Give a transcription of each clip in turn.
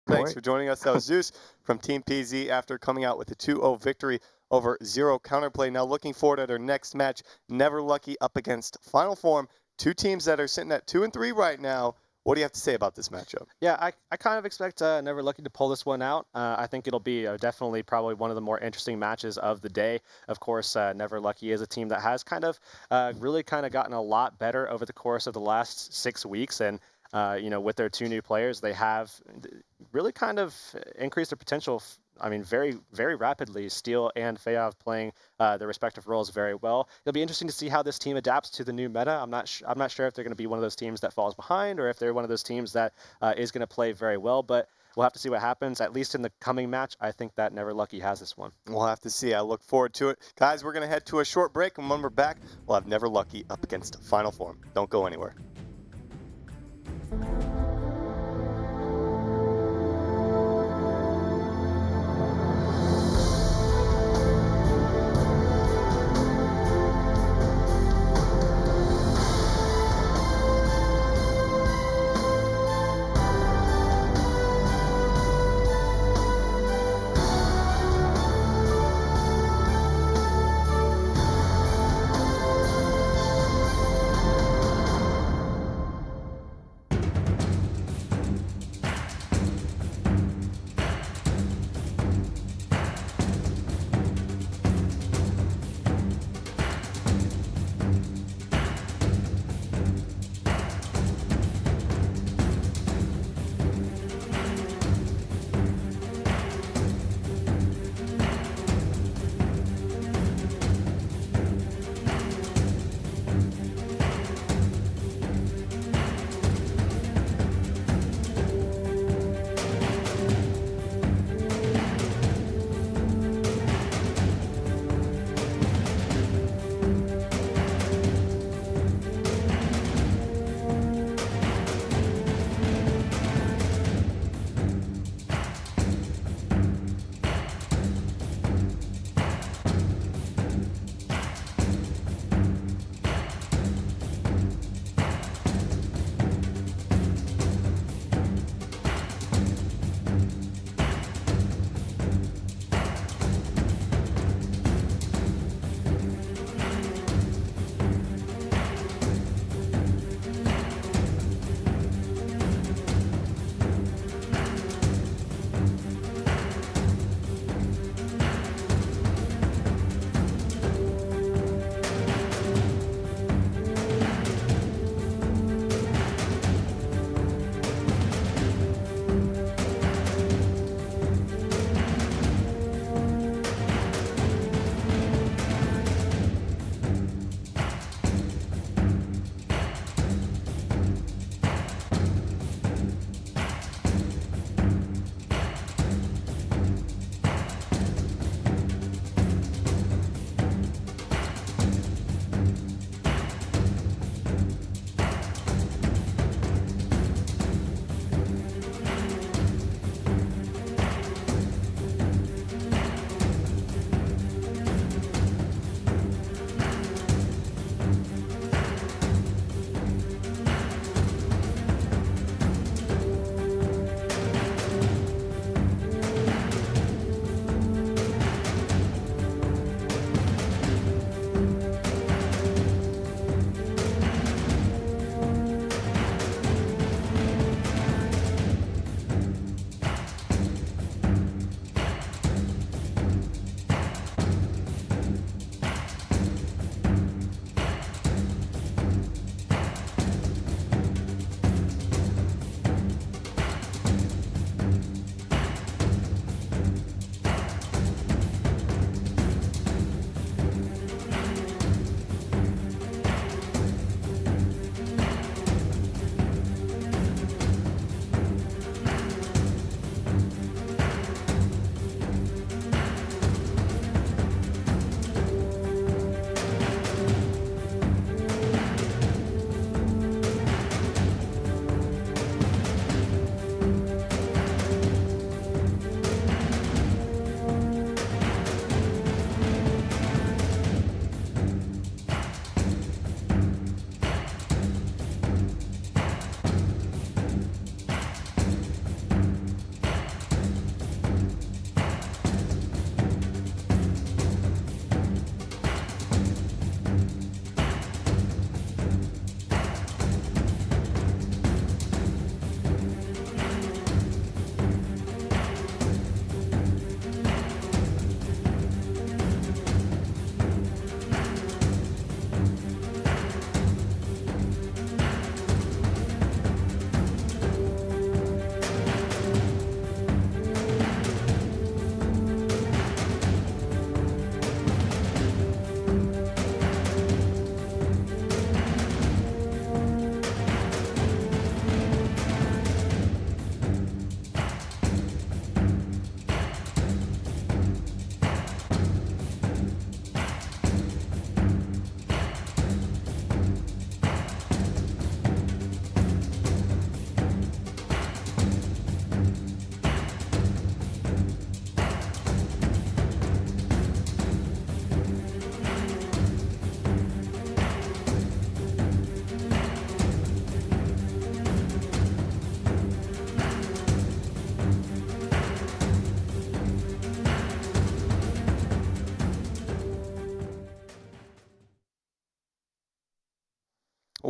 Thanks for joining us. That was Zeus from Team PZ after coming out with a 2-0 victory over Zero Counterplay. Now looking forward at our next match, Never Lucky up against Final Form. Two teams that are sitting at 2 and 3 right now. What do you have to say about this matchup? Yeah, I kind of expect Never Lucky to pull this one out. I think it'll be definitely probably one of the more interesting matches of the day. Of course, Never Lucky is a team that has kind of really kind of gotten a lot better over the course of the last 6 weeks. And, with their 2 new players, they have really kind of increased their potential. I mean, very, very rapidly. Steel and Feyav playing their respective roles very well. It'll be interesting to see how this team adapts to the new meta. I'm not sure if they're going to be one of those teams that falls behind or if they're one of those teams that is going to play very well. But we'll have to see what happens. At least in the coming match, I think that Never Lucky has this one. We'll have to see. I look forward to it. Guys, we're going to head to a short break, and when we're back, we'll have Never Lucky up against Final Form. Don't go anywhere.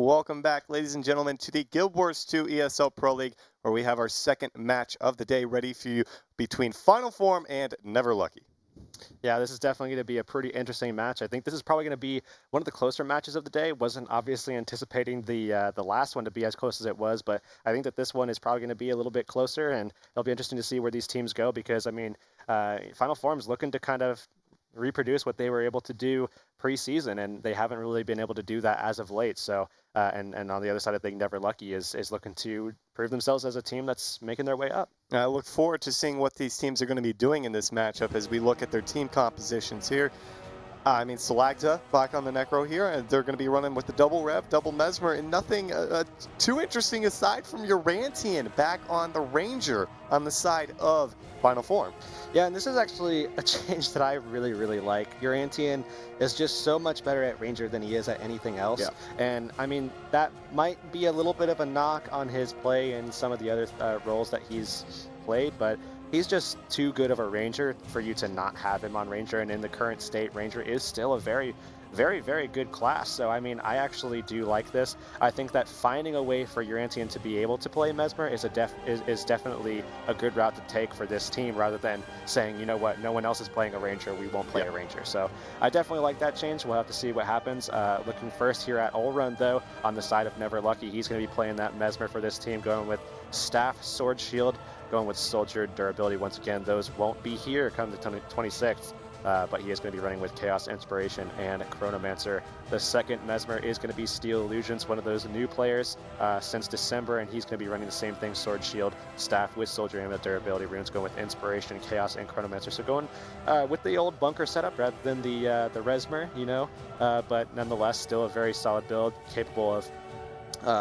Welcome back, ladies and gentlemen, to the Guild Wars 2 ESL Pro League, where we have our second match of the day ready for you between Final Form and Never Lucky. Yeah, this is definitely going to be a pretty interesting match. I think this is probably going to be one of the closer matches of the day. Wasn't obviously anticipating the last one to be as close as it was, but I think that this one is probably going to be a little bit closer, and it'll be interesting to see where these teams go because, I mean, Final Form's looking to kind of reproduce what they were able to do preseason, and they haven't really been able to do that as of late. So, and on the other side, I think Never Lucky is looking to prove themselves as a team that's making their way up. I look forward to seeing what these teams are going to be doing in this matchup as we look at their team compositions here. I mean, Salagta back on the Necro here, and they're going to be running with the double Rev, double Mesmer, and nothing too interesting aside from Urantian back on the Ranger on the side of Final Form. Yeah, and this is actually a change that I really, really like. Urantian is just so much better at Ranger than he is at anything else. Yeah. And, I mean, that might be a little bit of a knock on his play in some of the other roles that he's played, but he's just too good of a Ranger for you to not have him on Ranger, and in the current state, Ranger is still a very, very good class. So, I mean, I actually do like this. I think that finding a way for Urantian to be able to play Mesmer is definitely a good route to take for this team, rather than saying, you know what, no one else is playing a Ranger, we won't play a Ranger. So I definitely like that change. We'll have to see what happens. Looking first here at Ulrun, though, on the side of Never Lucky, he's going to be playing that Mesmer for this team, going with Staff, Sword, Shield, going with Soldier, Durability. Once again, those won't be here come the 26th, but he is going to be running with Chaos, Inspiration, and Chronomancer. The second Mesmer is going to be Steel Illusions, one of those new players since December, and he's going to be running the same thing, Sword, Shield, Staff with Soldier, and Durability runes, going with Inspiration, Chaos, and Chronomancer. So going with the old bunker setup rather than the Resmer, you know, but nonetheless, still a very solid build, capable of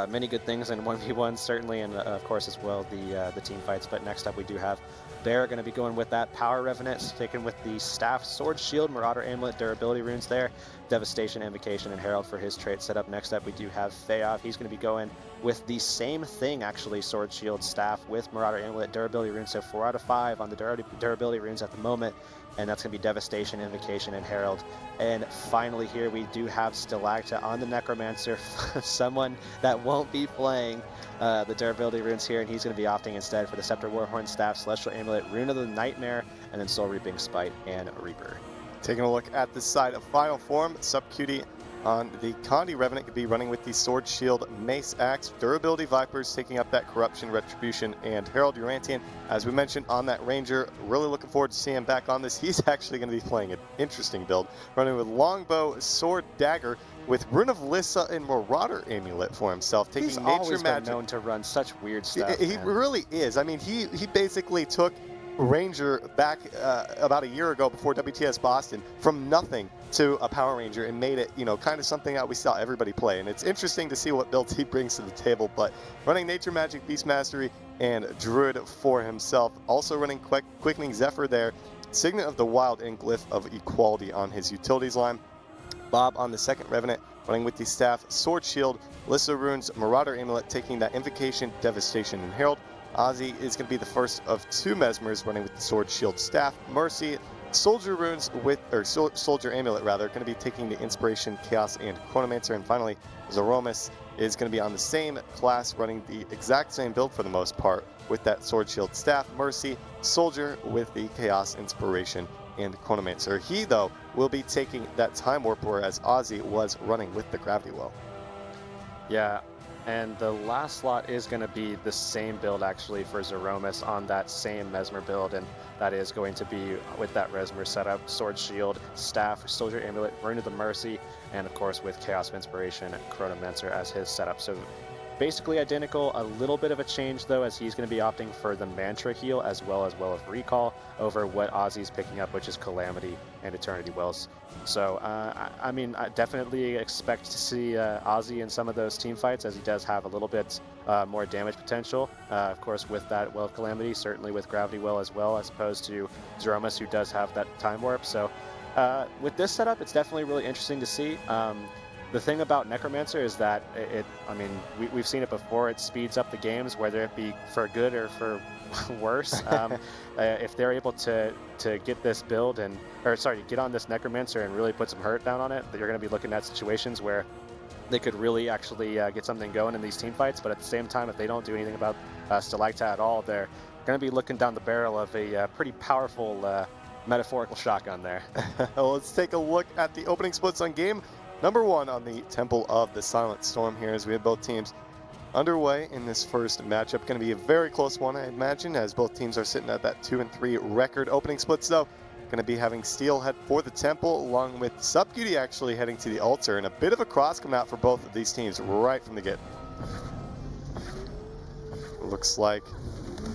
many good things in 1v1 certainly, and of course as well the team fights. But next up we do have Bear going to be going with that Power Revenant, sticking with the Staff, Sword, Shield, Marauder Amulet, Durability runes there, Devastation, Invocation, and Herald for his trait setup. Next up we do have Theof. He's going to be going with the same thing actually, Sword, Shield, Staff with Marauder Amulet, Durability runes, so 4 out of 5 on the Durability runes at the moment. And that's going to be Devastation, Invocation, and Herald. And finally here we do have Stalagta on the Necromancer, someone that won't be playing the Durability runes here, and he's going to be opting instead for the Scepter, Warhorn, Staff, Celestial Amulet, Rune of the Nightmare, and then Soul Reaping, Spite, and Reaper. Taking a look at the side of Final Form, Subcutie on the Condi Revenant could be running with the Sword, Shield, Mace, Axe, Durability Vipers, taking up that Corruption, Retribution, and Herald. Urantian, as we mentioned, on that Ranger. Really looking forward to seeing him back on this. He's actually going to be playing an interesting build, running with Longbow, Sword, Dagger, with Rune of Lissa and Marauder Amulet for himself, taking He's Nature always Magic. been known to run such weird stuff. He really is. I mean, he basically took Ranger back about a year ago before WTS Boston from nothing to a Power Ranger and made it, you know, kind of something that we saw everybody play. And it's interesting to see what builds he brings to the table. But running Nature Magic, Beast Mastery, and Druid for himself. Also running Quickening Zephyr there, Signet of the Wild, and Glyph of Equality on his utilities line. Bob on the second Revenant, running with the Staff, Sword, Shield, Lissa runes, Marauder Amulet, taking that Invocation, Devastation, and Herald. Ozzy is going to be the first of 2 Mesmers, running with the Sword, Shield, Staff, Mercy, Soldier runes with, or Soldier Amulet rather, going to be taking the Inspiration, Chaos, and Chronomancer. And finally, Zeromus is going to be on the same class, running the exact same build for the most part, with that Sword, Shield, Staff, Mercy, Soldier with the Chaos, Inspiration, and Chronomancer. He, though, will be taking that Time Warp, whereas Ozzy was running with the Gravity Well. Yeah, and the last slot is going to be the same build actually for Zeromus on that same Mesmer build, and that is going to be with that Resmer setup, Sword, Shield, Staff, Soldier Amulet, Rune of the Mercy, and of course with Chaos of Inspiration and Chronomancer as his setup. So basically identical, a little bit of a change though, as he's going to be opting for the Mantra heal as well as Recall over what Ozzy's picking up, which is Calamity and Eternity Wells. So I mean, I definitely expect to see Ozzy in some of those team fights, as he does have a little bit more damage potential. Of course, with that Well of Calamity, certainly with Gravity Well as well, as opposed to Zeromus, who does have that Time Warp. So with this setup, it's definitely really interesting to see. The thing about Necromancer is that I mean, we've seen it before. It speeds up the games, whether it be for good or for worse. If they're able to get this build get on this Necromancer and really put some hurt down on it, you're going to be looking at situations where they could really actually get something going in these team fights. But at the same time, if they don't do anything about Stalacta at all, they're going to be looking down the barrel of a pretty powerful metaphorical shotgun there. Well, let's take a look at the opening splits on game number 1 on the Temple of the Silent Storm here, as we have both teams underway in this first matchup. Going to be a very close one, I imagine, as both teams are sitting at that 2-3 record. Opening splits, though, going to be having Steel head for the Temple, along with Subcutie actually heading to the Altar, and a bit of a cross coming out for both of these teams right from the get. Looks like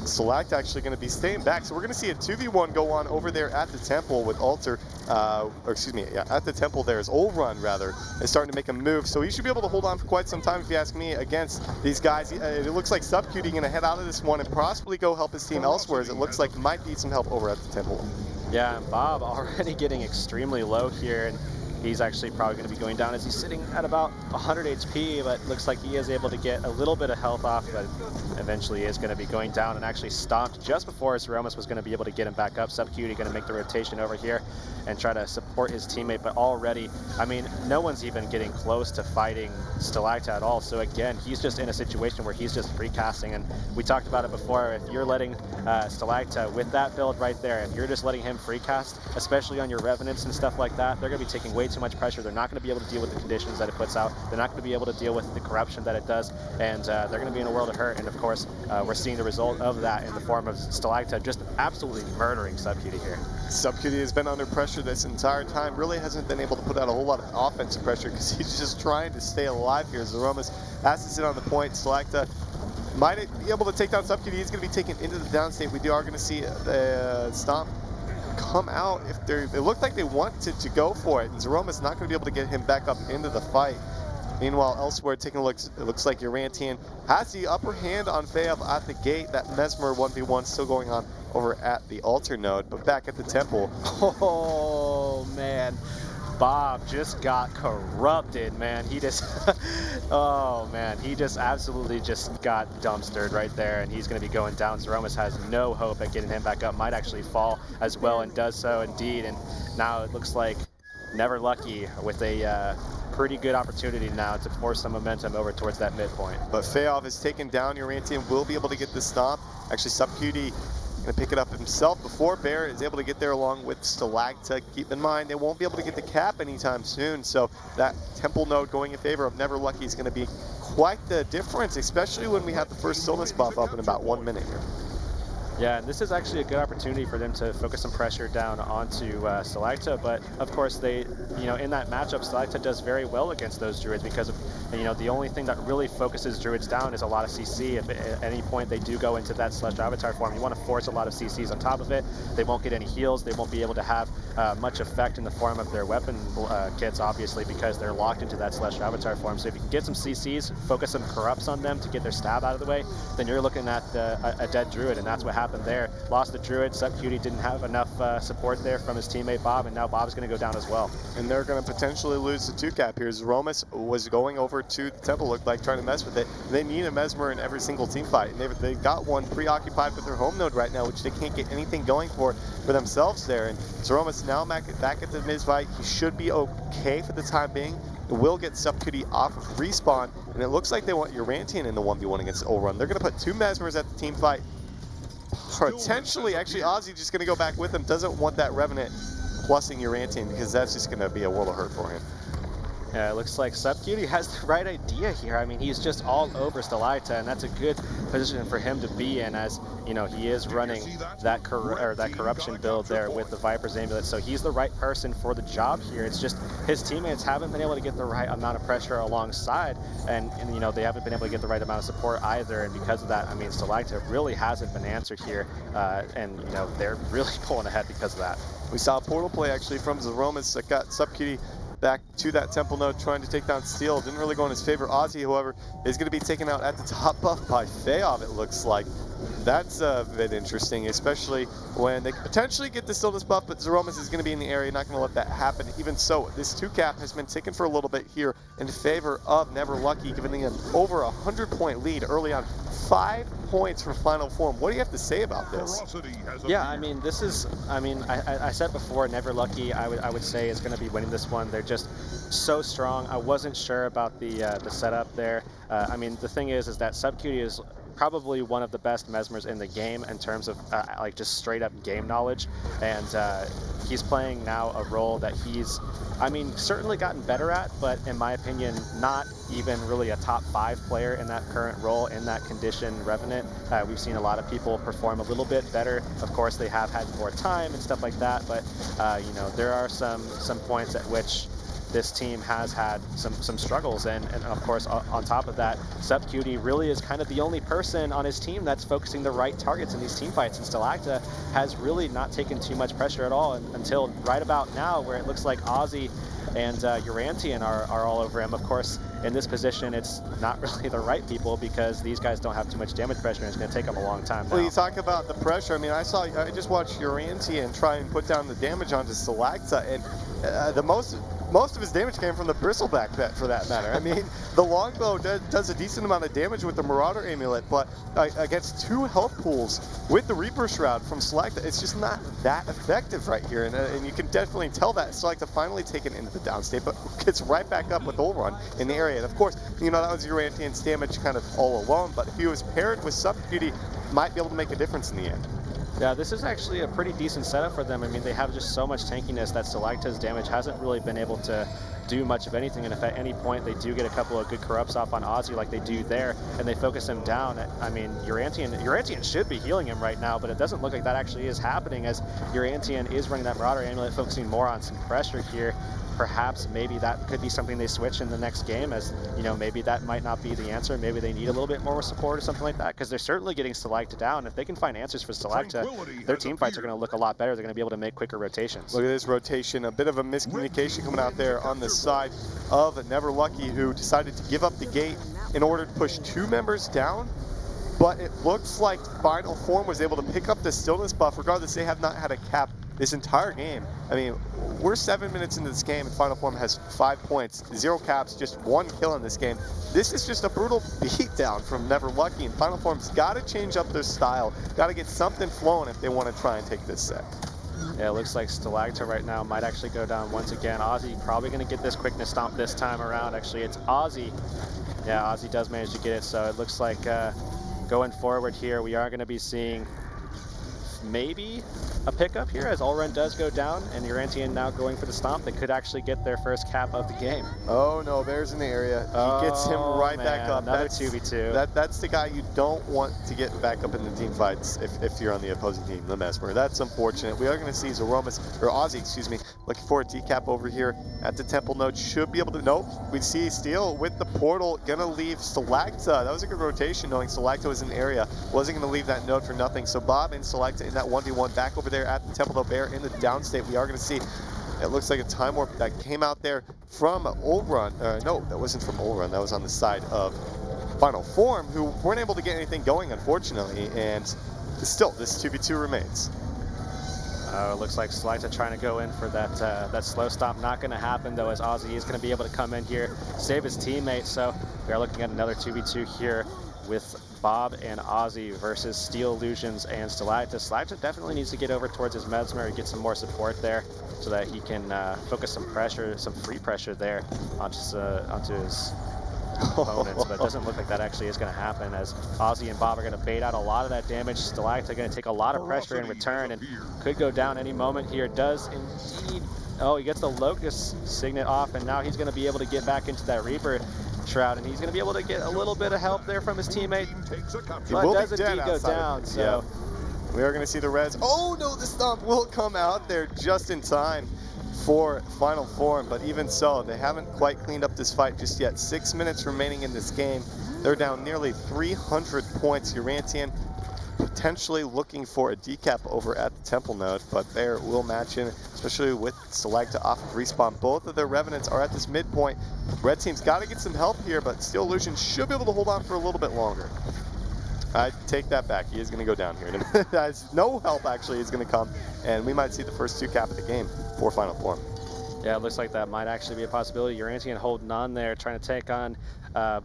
Select actually going to be staying back, so we're going to see a 2v1 go on over there at the Temple with Altar, at the Temple there is Run rather, is starting to make a move, so he should be able to hold on for quite some time if you ask me against these guys. It looks like Subcutie going to head out of this one and possibly go help his team elsewhere, as it looks like might need some help over at the Temple. Yeah, and Bob already getting extremely low here, and he's actually probably going to be going down as he's sitting at about 100 HP, but looks like he is able to get a little bit of health off, but eventually is going to be going down and actually stomped just before Zeromus was going to be able to get him back up. Subcutie going to make the rotation over here and try to support his teammate, but already, I mean, no one's even getting close to fighting Stalacta at all, so again, he's just in a situation where he's just precasting, and we talked about it before. If you're letting Stalacta with that build right there, if you're just letting him precast, especially on your Revenants and stuff like that, they're going to be taking way too much pressure. They're not going to be able to deal with the conditions that it puts out. They're not going to be able to deal with the corruption that it does, and they're going to be in a world of hurt. And of course, we're seeing the result of that in the form of Stalacta just absolutely murdering Subcutie here. Subcutie has been under pressure this entire time, really hasn't been able to put out a whole lot of offensive pressure because he's just trying to stay alive here. Zeromus has to sit on the point. Stalacta might be able to take down Subcutie. He's going to be taken into the downstate. We are going to see the Stomp come out. If it looked like they wanted to go for it, and Zeromus not going to be able to get him back up into the fight. Meanwhile, elsewhere, taking a look, it looks like Urantian has the upper hand on Feov at the gate. That Mesmer 1v1 still going on over at the Altar node, but back at the Temple. Oh, man. Bob just got corrupted, man. He just, oh, man. He just absolutely just got dumpstered right there, and he's going to be going down. Zeromus has no hope at getting him back up. Might actually fall as well, and does so indeed. And now it looks like Never Lucky with a pretty good opportunity now to force some momentum over towards that midpoint. But Feov is taken down. Urantian will be able to get the stomp. Actually, Subcutie going to pick it up himself before Bear is able to get there along with Stalacta. Keep in mind, they won't be able to get the cap anytime soon, so that Temple node going in favor of Never Lucky is going to be quite the difference, especially when we have the first stillness buff up in about 1 minute here. Yeah, and this is actually a good opportunity for them to focus some pressure down onto Stalacta, but of course they, in that matchup, Stalacta does very well against those Druids because of, the only thing that really focuses Druids down is a lot of CC. If at any point they do go into that Celestial Avatar form, you want to force a lot of CCs on top of it. They won't get any heals. They won't be able to have much effect in the form of their weapon kits, obviously, because they're locked into that Celestial Avatar form. So if you can get some CCs, focus some corrupts on them to get their stab out of the way, then you're looking at a dead Druid, and that's what happened there. Lost the Druid. Subcutie didn't have enough support there from his teammate Bob, and now Bob's going to go down as well. And they're going to potentially lose the 2-cap here. Zeromus was going over to the Temple, looked like trying to mess with it. They need a Mesmer in every single team fight, and they've got one preoccupied with their home node right now, which they can't get anything going for themselves there. And Zeromus now back at the mid fight. He should be okay for the time being. It will get Subcutie off of respawn, and it looks like they want Urantian in the 1v1 against Run. They're going to put 2 Mesmers at the team fight. Potentially, actually, Ozzy just going to go back with him. Doesn't want that Revenant plussing Urantian because that's just going to be a world of hurt for him. Yeah, it looks like Subcutie has the right idea here. I mean, he's just all over Stalacta, and that's a good position for him to be in, as he is running that corruption build there with the Viper's Amulet. So he's the right person for the job here. It's just his teammates haven't been able to get the right amount of pressure alongside, and they haven't been able to get the right amount of support either. And because of that, I mean, Stalacta really hasn't been answered here, and they're really pulling ahead because of that. We saw a portal play actually from Zeromus that got Subcutie back to that Temple node trying to take down Steel. Didn't really go in his favor. Ozzy, however, is going to be taken out at the top buff by Feov, it looks like. That's a bit interesting, especially when they could potentially get the stillness buff, but Zeromus is going to be in the area, not going to let that happen. Even so, this 2-cap has been taken for a little bit here in favor of Never Lucky, giving them over a 100-point lead early on. 5 points for Final Form. What do you have to say about this? Yeah, I mean, this is, I mean, I said before, Never Lucky, I would say is going to be winning this one. They're just so strong. I wasn't sure about the setup there. I mean, the thing is that Subcutie is probably one of the best Mesmers in the game in terms of like just straight up game knowledge, and he's playing now a role that he's, I mean, certainly gotten better at, but in my opinion, not even really a top 5 player in that current role in that condition Revenant. We've seen a lot of people perform a little bit better. Of course, they have had more time and stuff like that, but you know, there are some points at which this team has had some struggles, and of course on top of that, Subcutie really is kind of the only person on his team that's focusing the right targets in these team fights, and Stalacta has really not taken too much pressure at all until right about now, where it looks like Ozzy and Urantian are all over him. Of course, in this position, it's not really the right people because these guys don't have too much damage pressure, and it's going to take them a long time now. Well, you talk about the pressure. I mean, I just watched Urantian try and put down the damage onto Stalacta, and most of his damage came from the bristleback pet, for that matter. I mean, the longbow does a decent amount of damage with the Marauder Amulet, but against 2 health pools with the Reaper Shroud from Stalacta, it's just not that effective right here, and you can definitely tell that Stalacta finally taken into the downstate, but gets right back up with Ulrun in the area. And of course, you know, that was Urantian's damage kind of all alone, but if he was paired with Subcutie, might be able to make a difference in the end. Yeah, this is actually a pretty decent setup for them. I mean, they have just so much tankiness that Stalacta's damage hasn't really been able to do much of anything, and if at any point they do get a couple of good corrupts off on Ozzy like they do there, and they focus him down, I mean, Urantian should be healing him right now, but it doesn't look like that actually is happening, as Urantian is running that Marauder Amulet, focusing more on some pressure here. Perhaps maybe that could be something they switch in the next game, as, you know, maybe that might not be the answer. Maybe they need a little bit more support or something like that, because they're certainly getting Stalacta down. If they can find answers for Stalacta, their team fights are going to look a lot better. They're going to be able to make quicker rotations. Look at this rotation. A bit of a miscommunication coming out there on the side of Never Lucky, who decided to give up the gate in order to push 2 members down. But it looks like Final Form was able to pick up the stillness buff. Regardless, they have not had a cap this entire game. I mean, we're 7 minutes into this game and Final Form has 5 points, 0 caps, just 1 kill in this game. This is just a brutal beatdown from Never Lucky, and Final Form's got to change up their style, got to get something flowing if they want to try and take this set. Yeah, it looks like Stalacta right now might actually go down once again. Ozzy probably going to get this quickness stomp this time around. Actually, it's Ozzy. Yeah, Ozzy does manage to get it, so it looks like going forward here, we are going to be seeing maybe a pickup here as Ulrun does go down, and Urantian now going for the stomp. They could actually get their first cap of the game. Oh no, Bear's in the area. He gets him right back up. Another 2v2. That's the guy you don't want to get back up in the team fights if you're on the opposing team, the Mesmer. That's unfortunate. We are going to see Ozzy, excuse me, looking for a decap over here at the temple node. Should be able to, nope. We see Steel with the portal, gonna leave Stalacta. That was a good rotation, knowing Stalacta was in the area. Wasn't gonna leave that node for nothing. So Bob and Stalacta in that 1v1 back over there at the temple, though. Bear in the downstate. We are going to see, it looks like a time warp that came out there from Ulrun. No, that wasn't from Ulrun. That was on the side of Final Form, who weren't able to get anything going, unfortunately. And still, this 2v2 remains. It looks like Stalacta trying to go in for that slow stop. Not going to happen, though, as Ozzy is going to be able to come in here, save his teammate. So we are looking at another 2v2 here with Bob and Ozzy versus Steel Illusions and Stalacta. Stalacta definitely needs to get over towards his Mesmer and get some more support there so that he can focus some pressure, some free pressure there onto his opponents, but it doesn't look like that actually is going to happen, as Ozzy and Bob are going to bait out a lot of that damage. Stalacta going to take a lot of pressure in return and could go down any moment here. Does indeed. Oh, he gets the Locust Signet off, and now he's going to be able to get back into that Reaper Shroud, and he's going to be able to get a little bit of help there from his teammate, but does indeed go down. So we are going to see the Reds. Oh no, the stomp will come out there just in time for Final Form, but even so, they haven't quite cleaned up this fight just yet. 6 minutes remaining in this game. They're down nearly 300 points. Urantian potentially looking for a decap over at the temple node, but Bear will match in, especially with Stalacta off of respawn. Both of their Revenants are at this midpoint. Red team's got to get some help here, but Steel Illusion should be able to hold on for a little bit longer. I take that back. He is going to go down here. No help actually is going to come, and we might see the first 2 cap of the game for Final Form. Yeah, it looks like that might actually be a possibility. Urantian holding on there, trying to take on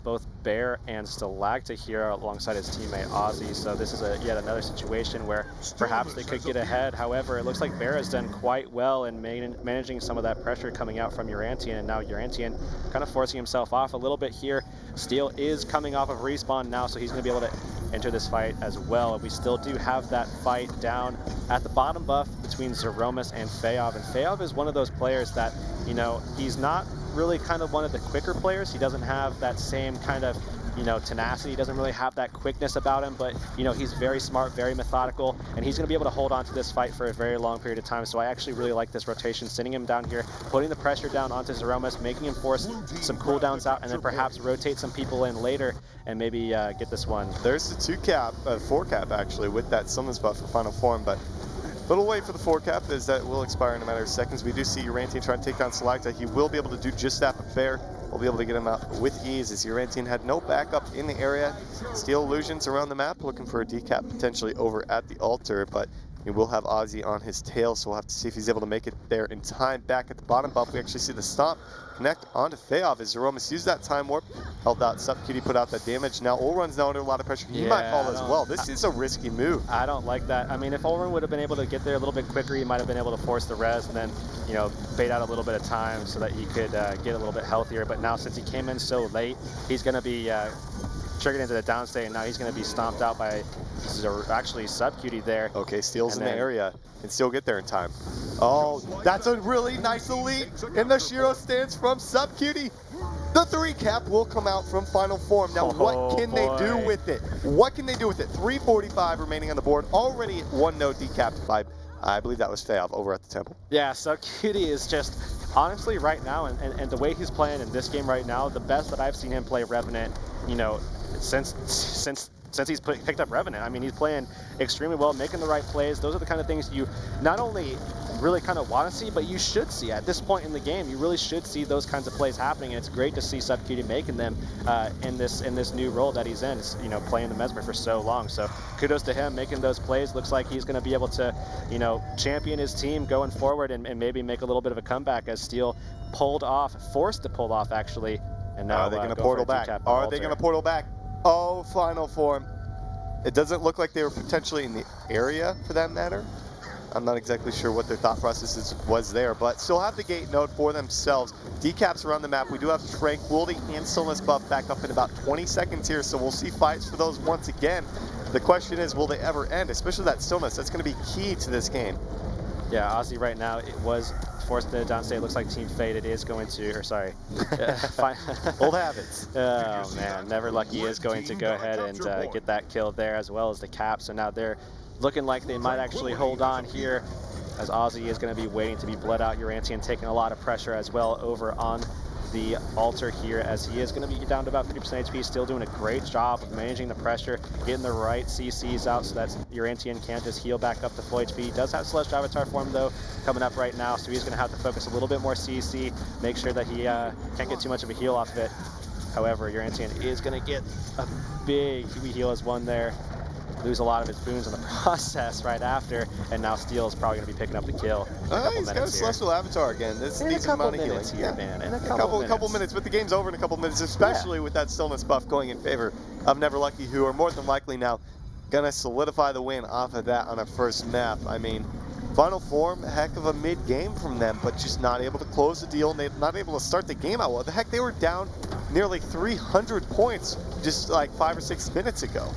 both Bear and Stalacta here alongside his teammate Ozzy. So this is yet another situation where perhaps they could get ahead. However, it looks like Bear has done quite well in managing some of that pressure coming out from Urantian, and now Urantian kind of forcing himself off a little bit here. Steel is coming off of respawn now, so he's going to be able to enter this fight as well. And we still do have that fight down at the bottom buff between Zeromus and Feov. And Feov is one of those players that, you know, he's not really kind of one of the quicker players. He doesn't have that same kind of, you know, tenacity. He doesn't really have that quickness about him, but, you know, he's very smart, very methodical, and he's going to be able to hold on to this fight for a very long period of time. So I actually really like this rotation, sending him down here, putting the pressure down onto Zeromus, making him force some cooldowns out, and then perhaps rotate some people in later and maybe get this one. There's the 4 cap actually with that summons buff for final form, but little wait for the 4 cap as that will expire in a matter of seconds. We do see Urantian trying to take down Stalacta. He will be able to do just that, but Bear will be able to get him out with ease as Urantian had no backup in the area. Steel illusions around the map, looking for a decap potentially over at the altar, but he will have Ozzy on his tail, so we'll have to see if he's able to make it there in time. Back at the bottom buff, we actually see the stomp connect onto Feov as Zeromus used that time warp, held out, Subcutie put out that damage. Now Olrun's now under a lot of pressure. He might fall as well. This is a risky move. I don't like that. I mean, if Olrun would have been able to get there a little bit quicker, he might have been able to force the res and then, you know, bait out a little bit of time so that he could get a little bit healthier. But now since he came in so late, he's going to be triggered into the downstate, and now he's going to be stomped out by actually Subcutie there. Okay, Steel's in the area. Can still get there in time. Oh, that's a really nice elite in the Shiro stance from Subcutie. The 3 cap will come out from final form. Now, what can they do with it? What can they do with it? 345 remaining on the board. Already 1 node decapped by, I believe that was Feov over at the temple. Yeah, Subcutie is just, honestly, right now, and the way he's playing in this game right now, the best that I've seen him play Revenant, you know, since he's picked up Revenant. I mean, he's playing extremely well, making the right plays. Those are the kind of things you not only really kind of want to see, but you should see at this point in the game. You really should see those kinds of plays happening, and it's great to see Subcutie making them in this new role that he's in. It's, you know, playing the Mesmer for so long. So kudos to him making those plays. Looks like he's going to be able to, you know, champion his team going forward and maybe make a little bit of a comeback as Steel forced to pull off actually. And now are they going to portal back? Are they going to portal back? Oh, final form. It doesn't look like they were potentially in the area for that matter. I'm not exactly sure what their thought process was there, but still have the gate node for themselves. Decaps around the map. We do have Tranquility and Stillness buff back up in about 20 seconds here, so we'll see fights for those once again. The question is, will they ever end? Especially that Stillness. That's going to be key to this game. Yeah, Ozzy right now, it was forced to downstate. Looks like Team Fate, it is going to, or sorry. Old habits. Oh man, Never Lucky is going to go ahead and get that kill there as well as the cap. So now they're looking like they might actually hold on here as Ozzy is going to be waiting to be bled out. Urantian taking a lot of pressure as well over on the altar here as he is going to be down to about 50% HP, still doing a great job of managing the pressure, getting the right CCs out so that Urantian can't just heal back up to full HP. He does have Celestial Avatar form though coming up right now, so he's going to have to focus a little bit more CC, make sure that he can't get too much of a heal off of it. However, Urantian is going to get a big heal as one there. Lose a lot of his boons in the process right after, and now Steel is probably going to be picking up the kill. He's got a Celestial Avatar again. This needs a amount of healing here, man. In a couple minutes, but the game's over in a couple minutes, especially with that Stillness buff going in favor of Never Lucky, who are more than likely now going to solidify the win off of that on our first map. I mean, final form, heck of a mid-game from them, but just not able to close the deal, and they're not able to start the game out well. The heck, they were down nearly 300 points just like 5 or 6 minutes ago.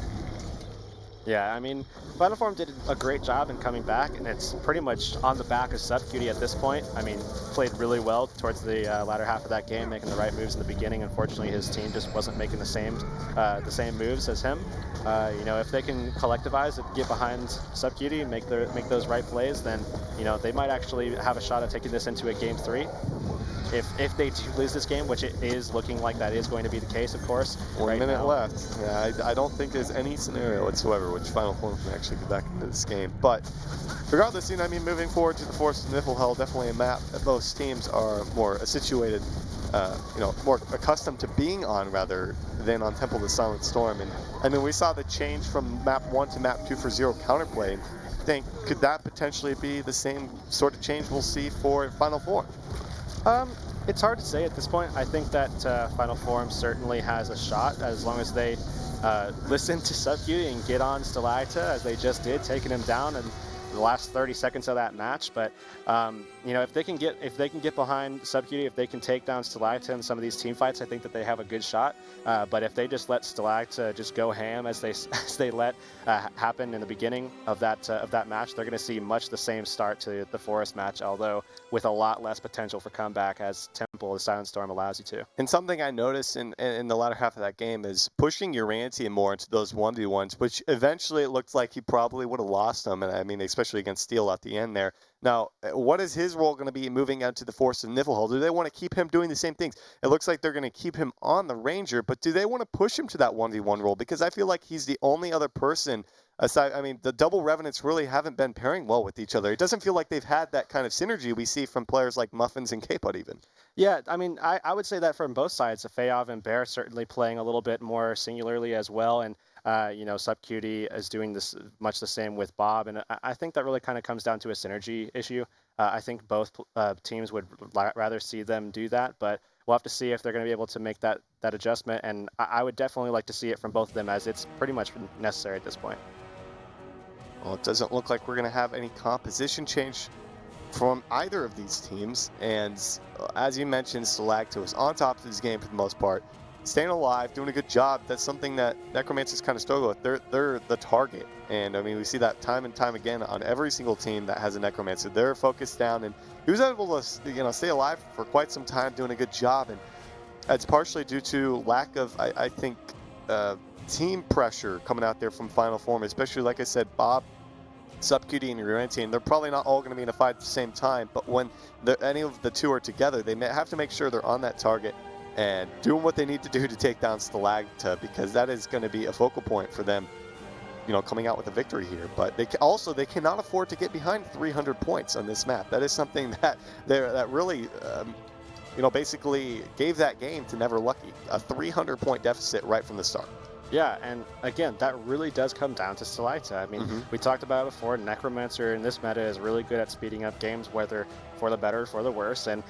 Yeah, I mean, Final Form did a great job in coming back, and it's pretty much on the back of Subcutie at this point. I mean, played really well towards the latter half of that game, making the right moves in the beginning. Unfortunately, his team just wasn't making the same moves as him. You know, if they can collectivize and get behind Subcutie and make those right plays, then, you know, they might actually have a shot at taking this into a Game 3. If they do lose this game, which it is looking like that is going to be the case, of course. 1 minute left. Yeah, I don't think there's any scenario whatsoever which Final Form can actually get back into this game. But regardless, you know, I mean, moving forward to the Forest of Niflhel, definitely a map that both teams are more situated, you know, more accustomed to being on rather than on Temple of the Silent Storm. And I mean, we saw the change from map 1 to map 2 for Zero counterplay. Could that potentially be the same sort of change we'll see for Final Form? Um, it's hard to say at this point. I think that Final Form certainly has a shot as long as they listen to Subcuity and get on Stalacta as they just did, taking him down in the last 30 seconds of that match. But you know, if they can get behind Subcuity, if they can take down Stalacta in some of these team fights, I think that they have a good shot. But if they just let Stalacta just go ham as they as they let happen in the beginning of that match, they're going to see much the same start to the Forest match, although with a lot less potential for comeback as Temple, the Silent Storm allows you to. And something I noticed in the latter half of that game is pushing Urantian more into those 1v1s, which eventually it looked like he probably would have lost them. And I mean, especially against Steel at the end there. Now, what is his role going to be moving out to the Force of Niflhel? Do they want to keep him doing the same things? It looks like they're going to keep him on the Ranger, but do they want to push him to that 1v1 role? Because I feel like he's the only other person aside. I mean, the double Revenants really haven't been pairing well with each other. It doesn't feel like they've had that kind of synergy we see from players like Muffins and K-Pod even. Yeah, I mean, I would say that from both sides. Feyav and Bear certainly playing a little bit more singularly as well, and you know, Subcuity is doing this much the same with Bob, and I think that really kind of comes down to a synergy issue. I think both teams would rather see them do that, but we'll have to see if they're going to be able to make that adjustment, and I would definitely like to see it from both of them, as it's pretty much necessary at this point. Well, it doesn't look like we're going to have any composition change from either of these teams. And as you mentioned, Stalacta was on top of his game for the most part, staying alive, doing a good job. That's something that Necromancers kind of struggle with. They're the target. And I mean, we see that time and time again on every single team that has a Necromancer. They're focused down, and he was able to, you know, stay alive for quite some time, doing a good job. And it's partially due to lack of, I think, team pressure coming out there from Final Form, especially, like I said, Bob, Subcuity, and Urantian. They're probably not all going to be in a fight at the same time, but when any of the two are together, they may have to make sure they're on that target and doing what they need to do to take down Stalacta, because that is going to be a focal point for them, you know, coming out with a victory here. But they cannot afford to get behind 300 points on this map. That is something that really you know, basically gave that game to Never Lucky, a 300-point deficit right from the start. Yeah, and again, that really does come down to Stalacta. I mean, we talked about it before, Necromancer in this meta is really good at speeding up games, whether for the better or for the worse, and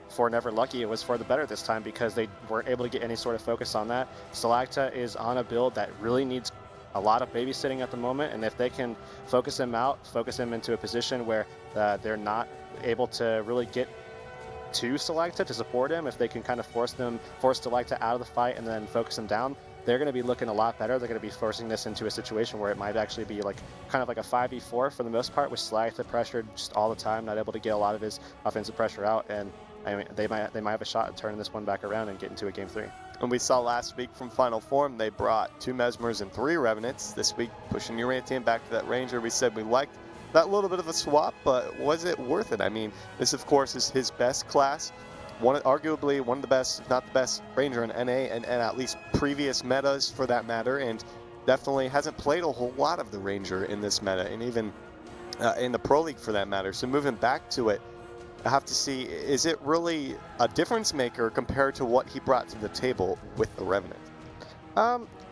for Never Lucky, it was for the better this time because they weren't able to get any sort of focus on that. Stalacta is on a build that really needs a lot of babysitting at the moment, and if they can focus him into a position where they're not able to really get to Stalacta to support him, if they can kind of force Stalacta out of the fight and then focus him down, they're going to be looking a lot better. They're going to be forcing this into a situation where it might actually be like kind of like a 5v4 for the most part, with Stalacta pressured just all the time, not able to get a lot of his offensive pressure out, and I mean, they might have a shot at turning this one back around and get into a game 3. And we saw last week from Final Form, they brought 2 Mesmers and 3 Revenants. This week, pushing Urantian back to that Ranger. We said we liked that little bit of a swap, but was it worth it? I mean, this, of course, is his best class. Arguably one of the best, if not the best, Ranger in NA and at least previous metas for that matter, and definitely hasn't played a whole lot of the Ranger in this meta, and even in the Pro League for that matter. So moving back to it, I have to see, is it really a difference maker compared to what he brought to the table with the Revenant?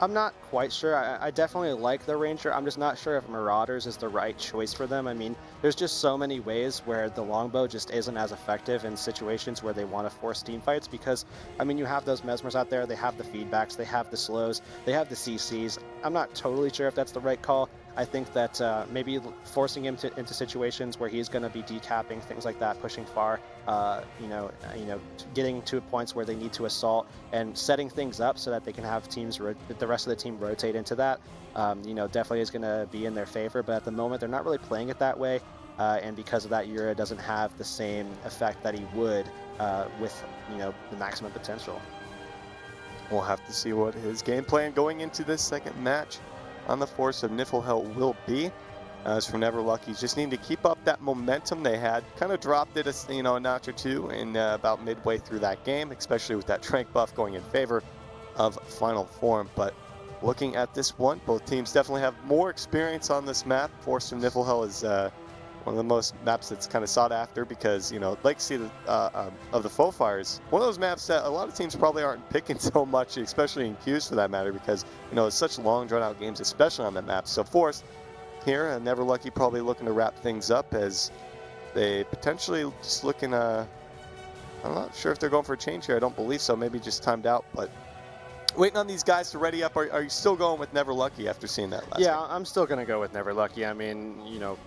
I'm not quite sure. I definitely like the Ranger. I'm just not sure if Marauders is the right choice for them. I mean, there's just so many ways where the longbow just isn't as effective in situations where they want to force team fights, because, I mean, you have those Mesmers out there, they have the feedbacks, they have the slows, they have the CCs. I'm not totally sure if that's the right call. I think that maybe forcing him into situations where he's going to be decapping, things like that, pushing far, getting to points where they need to assault and setting things up so that they can have the rest of the team rotate into that, definitely is going to be in their favor. But at the moment, they're not really playing it that way, and because of that, Yura doesn't have the same effect that he would with the maximum potential. We'll have to see what his game plan going into this second match on the Force of Niflhel will be. As for Never Lucky, just need to keep up that momentum they had. Kind of dropped it a notch or two in about midway through that game, especially with that Trank buff going in favor of Final Form. But looking at this one, both teams definitely have more experience on this map. Force of Niflhel is one of the most maps that's kind of sought after because, Legacy of the Foe Fires, one of those maps that a lot of teams probably aren't picking so much, especially in queues for that matter, because, it's such long, drawn-out games, especially on that map. So Force here, Never Lucky probably looking to wrap things up as they potentially just looking I'm not sure if they're going for a change here. I don't believe so. Maybe just timed out, but waiting on these guys to ready up. Are you still going with Never Lucky after seeing that last Yeah, game? I'm still going to go with Never Lucky. I mean, you know,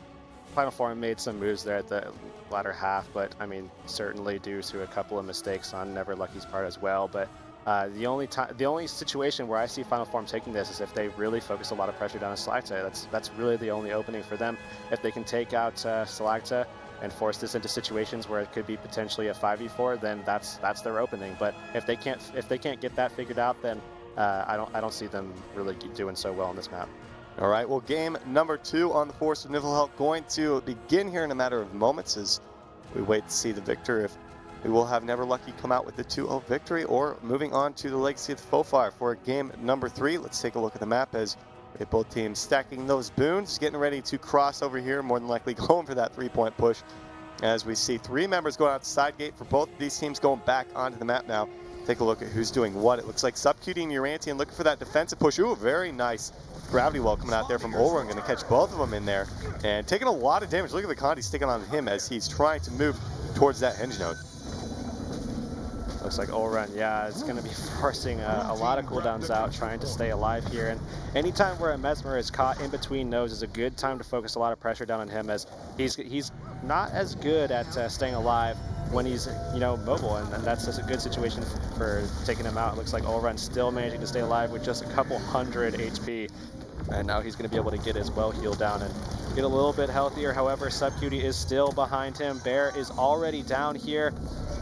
Final Four made some moves there at the latter half, but I mean, certainly due to a couple of mistakes on Never Lucky's part as well. But the only situation where I see Final Form taking this is if they really focus a lot of pressure down on Stalacta. That's really the only opening for them. If they can take out Stalacta and force this into situations where it could be potentially a 5v4, then that's their opening. But if they can't get that figured out, then I don't see them really doing so well on this map. All right, well, game number 2 on the Force of Niflhel going to begin here in a matter of moments as we wait to see the victor. If we will have Never Lucky come out with the 2-0 victory, or moving on to the Legacy of the Faux-Fire for game number 3. Let's take a look at the map as we have both teams stacking those boons, getting ready to cross over here, more than likely going for that 3-point push. As we see 3 members going out the side gate for both of these teams going back onto the map now. Take a look at who's doing what. It looks like SubQT and Urantian looking for that defensive push. Ooh, very nice gravity well coming out there from Olrun. Going to catch both of them in there and taking a lot of damage. Look at the Conti sticking on him as he's trying to move towards that hinge node. Looks like Olrun, yeah, is going to be forcing a lot of cooldowns out, trying to stay alive here. And anytime where a Mesmer is caught in between nodes is a good time to focus a lot of pressure down on him, as he's not as good at staying alive when he's, you know, mobile, and that's just a good situation for taking him out. It looks like Olrun still managing to stay alive with just a couple hundred HP, and now he's going to be able to get his well healed down and get a little bit healthier. However, SubQT is still behind him. Bear is already down here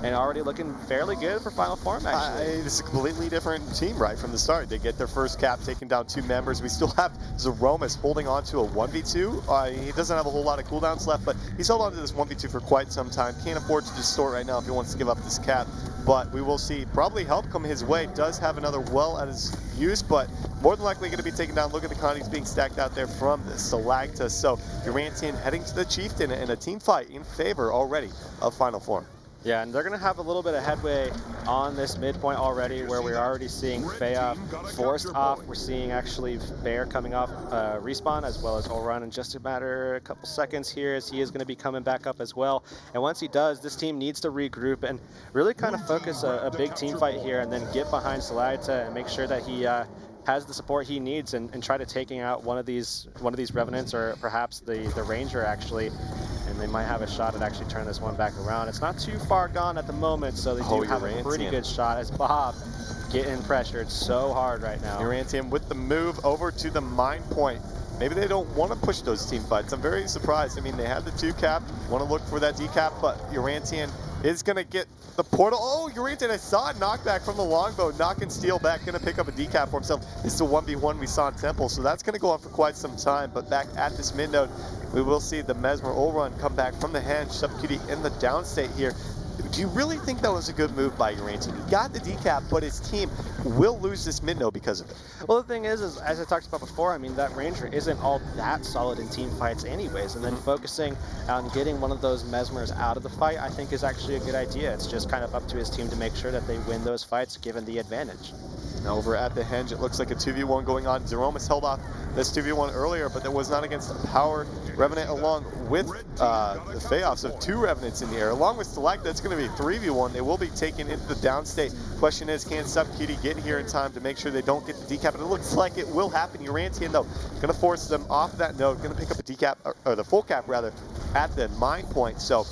and already looking fairly good for Final Form, actually. This is a completely different team right from the start. They get their first cap, taking down 2 members. We still have Zeromus holding on to a 1v2. He doesn't have a whole lot of cooldowns left, but he's held on to this 1v2 for quite some time. Can't afford to distort right now if he wants to give up this cap, but we will see probably help come his way. Does have another well at his use, but more than likely going to be taken down. Look at the Contis being stacked out there from the Stalacta. So Urantian heading to the Chieftain in a team fight in favor already of Final Form. Yeah, and they're going to have a little bit of headway on this midpoint already, where we're already seeing Feoff forced off. We're seeing actually Bear coming off respawn, as well as Olrun in just a matter of a couple seconds here, as he is going to be coming back up as well. And once he does, this team needs to regroup and really kind of focus a big team fight here, and then get behind Stalacta and make sure that he has the support he needs, and try to taking out one of these Revenants, or perhaps the Ranger actually. And they might have a shot at actually turning this one back around. It's not too far gone at the moment, so they do have a pretty good shot, as Bob getting pressured so hard right now. Urantian with the move over to the mine point. Maybe they don't want to push those team fights. I'm very surprised. I mean, they have the 2 cap, want to look for that decap, but Urantian is going to get the portal. Oh, Urantian, I saw a knockback from the longbow, knocking Steel back, going to pick up a decap for himself. It's the 1v1 we saw in Temple, so that's going to go on for quite some time. But back at this mid node, we will see the Mesmer Olrun come back from the henge. SubQT in the downstate here. Do you really think that was a good move by Urantian? He got the decap, but his team will lose this mid node because of it. Well, the thing is, as I talked about before, I mean, that Ranger isn't all that solid in team fights anyways, and then focusing on getting one of those Mesmers out of the fight, I think, is actually a good idea. It's just kind of up to his team to make sure that they win those fights, given the advantage. Now over at the henge, it looks like a 2v1 going on. Zeromus held off this 2v1 earlier, but that was not against a power Revenant along with the Feoff. So 2 Revenants in the air. Along with Stalacta, that's going to be 3v1. They will be taken into the downstate. Question is, can SubQT get here in time to make sure they don't get the decap? And it looks like it will happen. Urantian, though, going to force them off that node. Going to pick up a decap, or the full cap, rather, at the mine point. So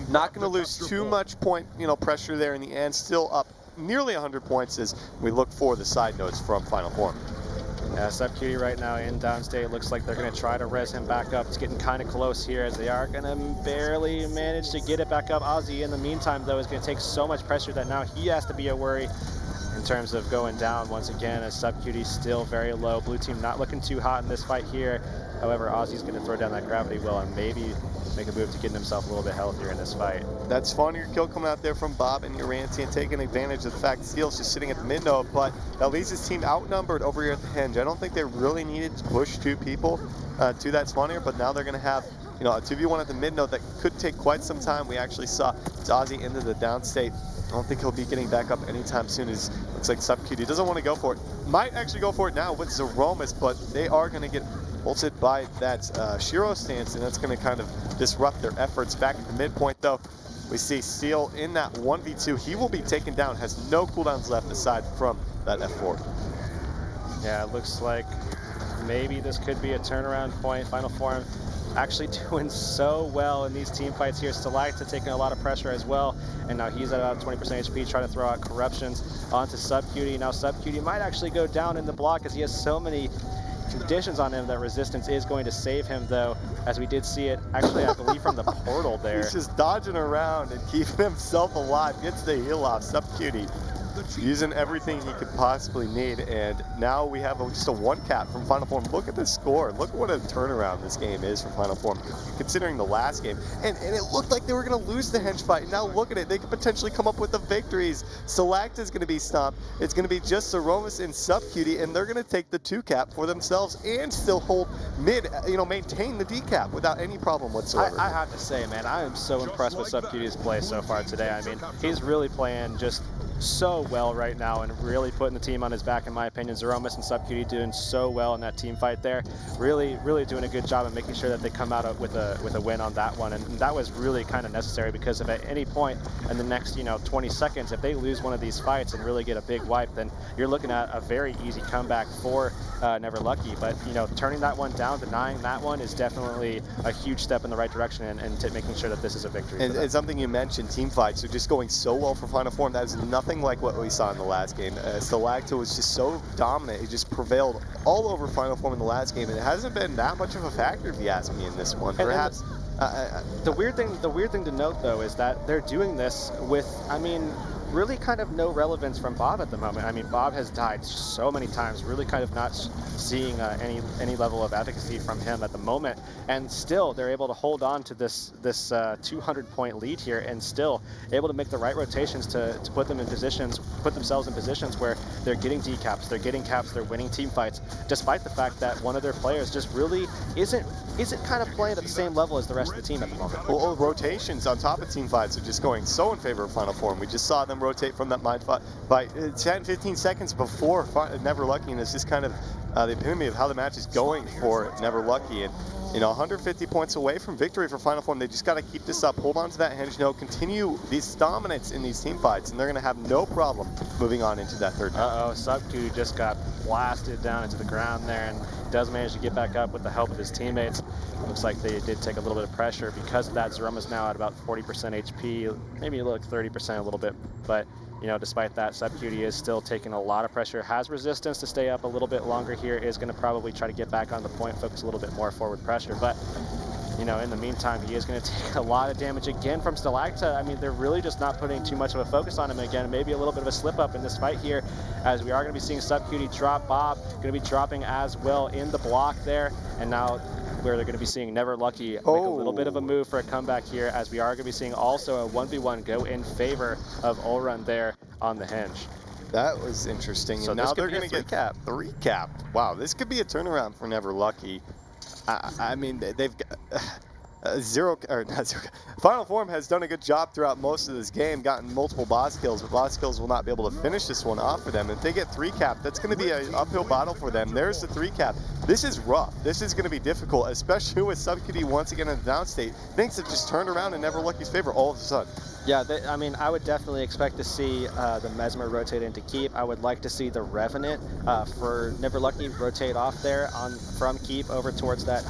not going to lose too much point, pressure there in the end. Still up nearly 100 points as we look for the side nodes from Final Form. Yeah, SubQT right now in downstate. Looks like they're going to try to res him back up. It's getting kind of close here, as they are going to barely manage to get it back up. Ozzy, in the meantime, though, is going to take so much pressure that now he has to be a worry in terms of going down once again, as SubQT still very low. Blue team not looking too hot in this fight here. However, Ozzy's going to throw down that gravity well and maybe make a move to getting himself a little bit healthier in this fight. That's funnier kill coming out there from Bob and Urantian, taking advantage of the fact Steel's just sitting at the mid node, but that leaves his team outnumbered over here at the henge. I don't think they really needed to push 2 people to that spawner, but now they're going to have a 2v1 at the mid node that could take quite some time. We actually saw Ozzy into the downstate. I don't think he'll be getting back up anytime soon. It looks like SubQT doesn't want to go for it. Might actually go for it now with Zeromus, but they are going to get bolted by that Shiro stance, and that's going to kind of disrupt their efforts. Back at the midpoint, though, We see Steel in that 1v2. He will be taken down, has no cooldowns left aside from that F4. Yeah, it looks like maybe this could be a turnaround point. Final Form actually doing so well in these team fights here. Stalacta taking a lot of pressure as well, and now he's at about 20% HP, trying to throw out corruptions onto Subcutie. Now Subcutie might actually go down in the block as he has so many conditions on him that resistance is going to save him, though, as we did see it actually, I believe, from the portal there. He's just dodging around and keeping himself alive, gets the heal off. Subcutie using everything he could possibly need, and now we have just a 1 cap from Final Form. Look at the score. Look what a turnaround this game is for Final Form, considering the last game. And it looked like they were going to lose the Henge fight. Now look at it. They could potentially come up with the victories. Stalacta is going to be stomped. It's going to be just Zeromus and Subcutie, and they're going to take the 2 cap for themselves and still hold mid, maintain the D cap without any problem whatsoever. I have to say, man, I am so impressed with Subcutie's play so far today. I mean, he's really playing just so well right now and really putting the team on his back, in my opinion. Zeromus and Subcutie doing so well in that team fight there. Really doing a good job of making sure that they come out with a win on that one. And that was really kind of necessary, because if at any point in the next 20 seconds, if they lose one of these fights and really get a big wipe, then you're looking at a very easy comeback for Never Lucky. But turning that one down, denying that one, is definitely a huge step in the right direction, and making sure that this is a victory. And something you mentioned, team fights are just going so well for Final Form. That is nothing like what we saw in the last game. Stalacta was just so dominant. He just prevailed all over Final Form in the last game, and it hasn't been that much of a factor, if you ask me, in this one. Perhaps. The weird thing to note, though, is that they're doing this with, really kind of no relevance from Bob at the moment. I mean, Bob has died so many times, really kind of not seeing any level of efficacy from him at the moment, and still they're able to hold on to this 200-point lead here, and still able to make the right rotations to put themselves in positions where they're getting decaps, they're getting caps, they're winning team fights, despite the fact that one of their players just really isn't kind of playing at the same level as the rest of the team at the moment. Well, rotations on top of team fights are just going so in favor of Final Form. We just saw them rotate from that mind fight by 10-15 seconds before Never Lucky, and it's just kind of the epitome of how the match is going for Never Lucky. And 150 points away from victory for Final Form. They just got to keep this up, hold on to that Henge node, continue these dominance in these team fights, and they're going to have no problem moving on into that third match. Subcu just got blasted down into the ground there, and does manage to get back up with the help of his teammates. Looks like they did take a little bit of pressure because of that. Zeromus now at about 40% HP, maybe 30% a little bit, but despite that, Subcutie is still taking a lot of pressure, has resistance to stay up a little bit longer here, is going to probably try to get back on the point, focus a little bit more forward pressure, but in the meantime, he is going to take a lot of damage again from Stalacta. I mean, they're really just not putting too much of a focus on him again. Maybe a little bit of a slip up in this fight here, as we are going to be seeing Subcutie drop. Bob going to be dropping as well in the block there, and now where they're going to be seeing Never Lucky make a little bit of a move for a comeback here, as we are going to be seeing also a 1v1 go in favor of Ulrun there on the Henge. That was interesting. So and now they're going to get 3 cap. Wow, this could be a turnaround for Never Lucky. I mean, they've got Final Form has done a good job throughout most of this game, gotten multiple boss kills, but boss kills will not be able to finish this one off for them. If they get 3 cap, that's going to be an uphill battle for them. There's the 3 cap. This is rough. This is going to be difficult, especially with Subcutie once again in the downstate. Things have just turned around in Never Lucky's favor all of a sudden. Yeah, I would definitely expect to see the Mesmer rotate into Keep. I would like to see the Revenant for Never Lucky rotate off there from Keep over towards that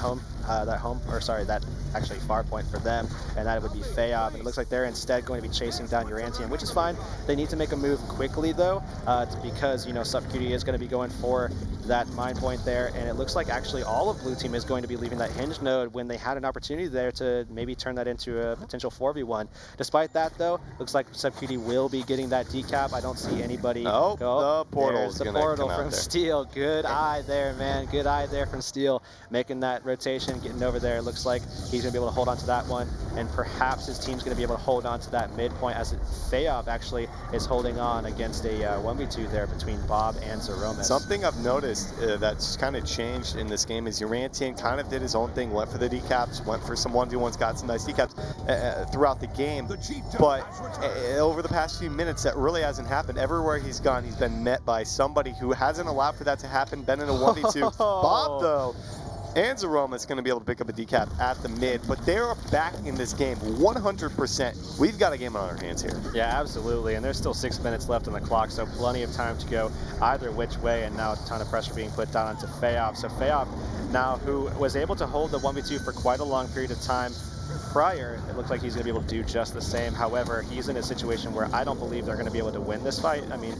actually far point for them, and that would be Feob. And it looks like they're instead going to be chasing down Urantium, which is fine. They need to make a move quickly, though, because, Subcutie is going to be going for that mine point there, and it looks like actually all of Blue Team is going to be leaving that Henge node when they had an opportunity there to maybe turn that into a potential 4v1. Despite that, though, looks like Subcutie will be getting that decap. I don't see anybody go. The portal's There's the portal from Steel. Good eye there, man. Good eye there from Steel, making that rotation, getting over there. Looks like he's going to be able to hold on to that one, and perhaps his team's going to be able to hold on to that midpoint, as Feob actually is holding on against a 1v2 there between Bob and Zeromus. Something I've noticed that's kind of changed in this game is Urantium kind of did his own thing, went for the decaps, went for some 1v1s, got some nice decaps throughout the game, but over the past few minutes that really hasn't happened. Everywhere he's gone, he's been met by somebody who hasn't allowed for that to happen, been in a 1v2. Bob, though, and Zaroma is going to be able to pick up a decap at the mid, but they're back in this game 100%. We've got a game on our hands here. Yeah, absolutely, and there's still 6 minutes left on the clock, so plenty of time to go either which way, and now a ton of pressure being put down onto Feoff. So Feoff now, who was able to hold the 1v2 for quite a long period of time prior, it looks like he's going to be able to do just the same. However, he's in a situation where I don't believe they're going to be able to win this fight. I mean,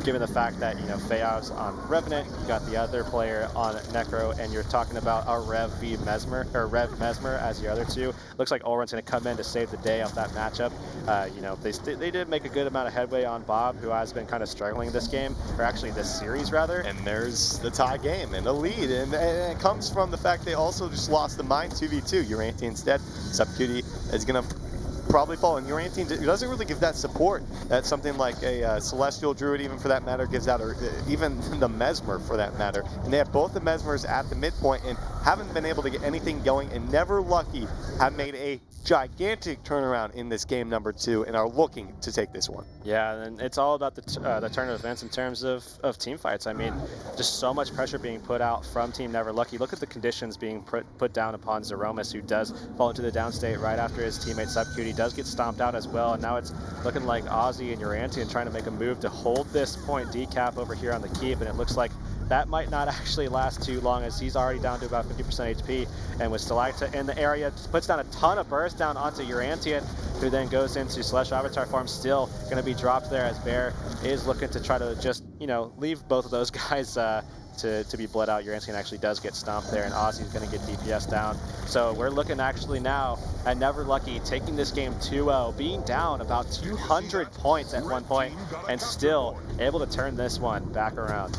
given the fact that, you know, Feoff's on Revenant, you got the other player on Necro, and you're talking about a Rev Mesmer as your other two. Looks like Olrun's going to come in to save the day off that matchup. You know, they did make a good amount of headway on Bob, who has been kind of struggling this game, or actually this series rather. And there's the tie game and the lead, and it comes from the fact they also just lost the Mine 2v2. Uranti instead. Subcutie is going to probably fall, and Uranti doesn't really give that support that something like a Celestial Druid, even for that matter, gives out, or even the Mesmer for that matter. And they have both the Mesmers at the midpoint and haven't been able to get anything going, and Never Lucky have made a gigantic turnaround in this game number 2 and are looking to take this one. Yeah, and it's all about the turn of events in terms of team fights. I mean, just so much pressure being put out from Team Never Lucky. Look at the conditions being put down upon Zeromus, who does fall into the downstate right after his teammate Subcutie does get stomped out as well. And now it's looking like Ozzy and Urantian trying to make a move to hold this point decap over here on the keep, and it looks like that might not actually last too long, as he's already down to about 50% HP, and with Stalacta in the area, puts down a ton of burst down onto Urantian, who then goes into Celestial Avatar form, still going to be dropped there, as Bear is looking to try to just, you know, leave both of those guys to be bled out. Urantian actually does get stomped there, and Ozzy's going to get DPS down. So we're looking actually now at Never Lucky taking this game 2-0, being down about 200 points at one point, and still able to turn this one back around.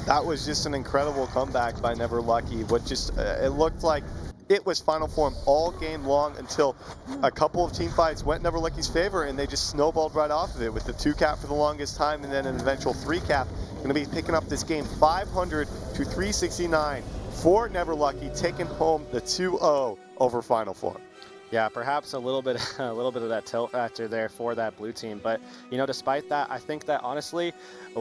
That was just an incredible comeback by Never Lucky. What just it looked like it was final form all game long until a couple of team fights went Never Lucky's favor, and they just snowballed right off of it with the 2-cap for the longest time, and then an eventual 3-cap. Going to be picking up this game 500 to 369 for Never Lucky, taking home the 2-0 over final form. Yeah, perhaps a little bit of that tilt factor there for that blue team. But, you know, despite that, I think that honestly, you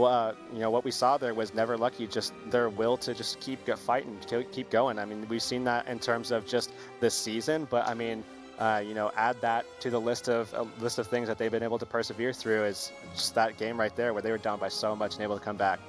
know, what we saw there was Never Lucky, just their will to just keep fighting, keep going. I mean, we've seen that in terms of just this season, but I mean, you know, add that to the list of things that they've been able to persevere through is just that game right there where they were down by so much and able to come back.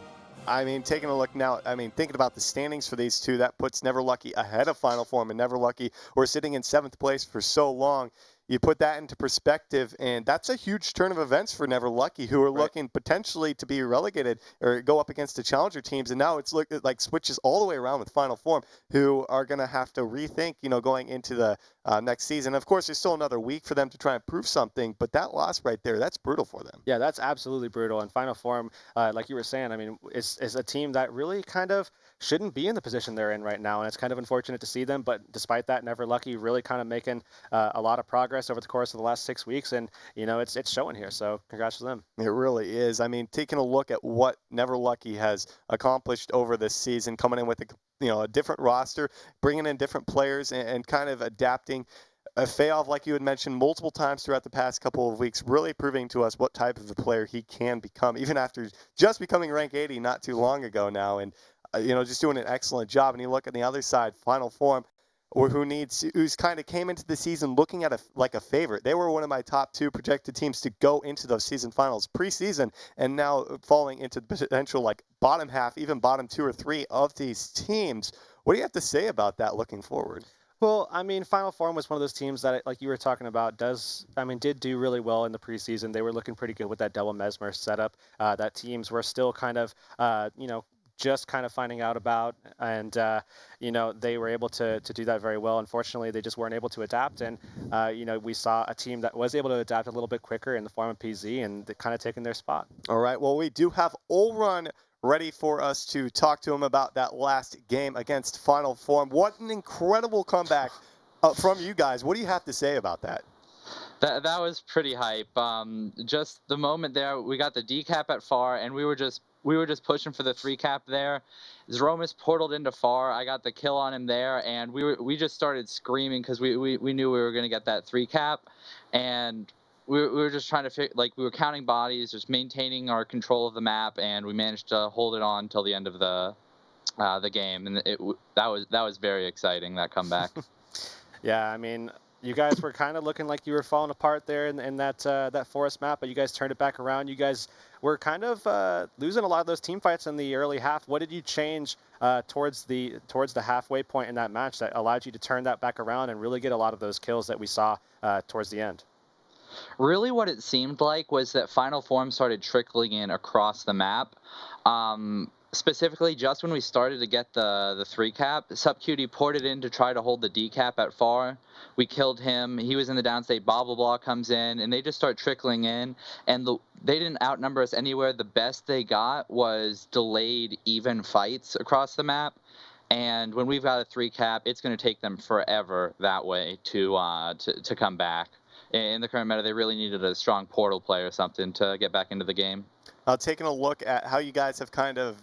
I mean, taking a look now, I mean, thinking about the standings for these two, that puts Never Lucky ahead of Final Form, and Never Lucky were sitting in 7th place for so long. You put that into perspective, and that's a huge turn of events for Never Lucky, who are looking potentially to be relegated or go up against the challenger teams. And now it's like switches all the way around with Final Form, who are going to have to rethink, you know, going into the next season. Of course, there's still another week for them to try and prove something, but that loss right there, that's brutal for them. Yeah, that's absolutely brutal. And Final Form, like you were saying, I mean, is a team that really kind of shouldn't be in the position they're in right now, and it's kind of unfortunate to see them. But despite that, Never Lucky really kind of making a lot of progress over the course of the last 6 weeks, and you know, it's showing here. So congrats to them. It really is. I mean, taking a look at what Never Lucky has accomplished over this season, coming in with a different roster, bringing in different players, and kind of adapting. Feoff, like you had mentioned multiple times throughout the past couple of weeks, really proving to us what type of a player he can become, even after just becoming rank 80 not too long ago now, and you know, just doing an excellent job. And you look at the other side, Final Form, who's kind of came into the season looking at like a favorite. They were one of my top 2 projected teams to go into those season finals preseason, and now falling into the potential like bottom half, even bottom 2 or 3 of these teams. What do you have to say about that looking forward? Well, I mean, Final Form was one of those teams that, like you were talking about, did do really well in the preseason. They were looking pretty good with that double Mesmer setup that teams were still kind of, you know, just kind of finding out about, and you know, they were able to do that very well. Unfortunately, they just weren't able to adapt, and you know, we saw a team that was able to adapt a little bit quicker in the form of PZ, and kind of taking their spot. All right, well, we do have Olrun ready for us to talk to him about that last game against Final Form. What an incredible comeback from you guys. What do you have to say about that? That was pretty hype. Just the moment there, we got the decap at far, and we were just pushing for the 3-cap there. Zeromus portaled into far. I got the kill on him there, and we just started screaming because we knew we were going to get that 3-cap, and we were just trying to we were counting bodies, just maintaining our control of the map, and we managed to hold it on until the end of the the game, and that was very exciting, that comeback. Yeah, I mean, you guys were kind of looking like you were falling apart there in that forest map, but you guys turned it back around. You guys were kind of losing a lot of those team fights in the early half. What did you change towards the halfway point in that match that allowed you to turn that back around and really get a lot of those kills that we saw towards the end? Really, what it seemed like was that Final Form started trickling in across the map. Specifically, just when we started to get the 3-cap, SupQT ported in to try to hold the D-cap at far. We killed him. He was in the downstate. Blah comes in, and they just start trickling in. And they didn't outnumber us anywhere. The best they got was delayed even fights across the map. And when we've got a 3-cap, it's going to take them forever that way to come back. In the current meta, they really needed a strong portal play or something to get back into the game. Taking a look at how you guys have kind of,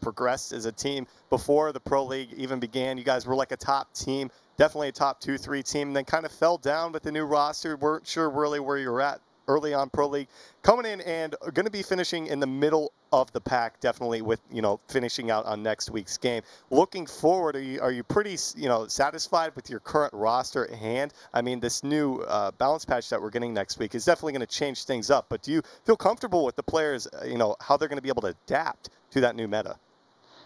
progressed as a team before the Pro League even began, you guys were like a top team, definitely a top 2-3 team, and then kind of fell down with the new roster. Weren't sure really where you were at early on Pro League, coming in and going to be finishing in the middle of the pack, definitely with, finishing out on next week's game. Looking forward, are you pretty, satisfied with your current roster at hand? I mean, this new balance patch that we're getting next week is definitely going to change things up, but do you feel comfortable with the players, how they're going to be able to adapt to that new meta?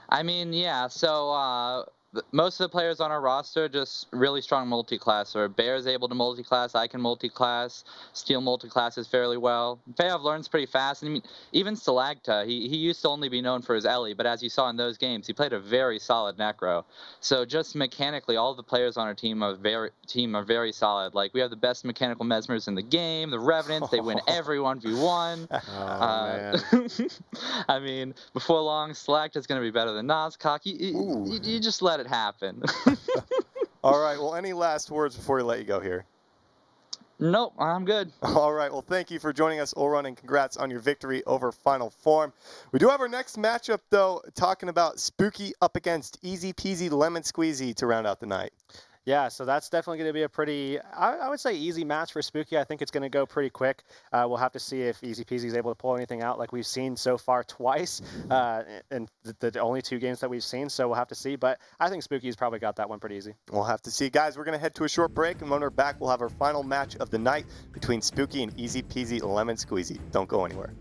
I mean, yeah, so most of the players on our roster just really strong multi-classer. Bear's able to multi-class, I can multi-class, Steel multi-classes fairly well. Feyav learns pretty fast. I mean, even Stalagta, he used to only be known for his Ellie, but as you saw in those games, he played a very solid Necro. So just mechanically, all the players on our team are very solid. Like, we have the best mechanical Mesmers in the game, the Revenants, they win every 1v1. Man. I mean, before long, Stalagta's going to be better than Nozcock. You just let it happen. All right. Well, any last words before we let you go here? Nope, I'm good. All right. Well, thank you for joining us, Orun, and congrats on your victory over Final Form. We do have our next matchup, though, talking about Spooky up against Easy Peasy Lemon Squeezy to round out the night. Yeah, so that's definitely going to be a pretty, I would say, easy match for Spooky. I think it's going to go pretty quick. We'll have to see if Easy Peasy is able to pull anything out like we've seen so far twice in the only 2 games that we've seen. So we'll have to see. But I think Spooky's probably got that one pretty easy. We'll have to see. Guys, we're going to head to a short break. And when we're back, we'll have our final match of the night between Spooky and Easy Peasy Lemon Squeezy. Don't go anywhere.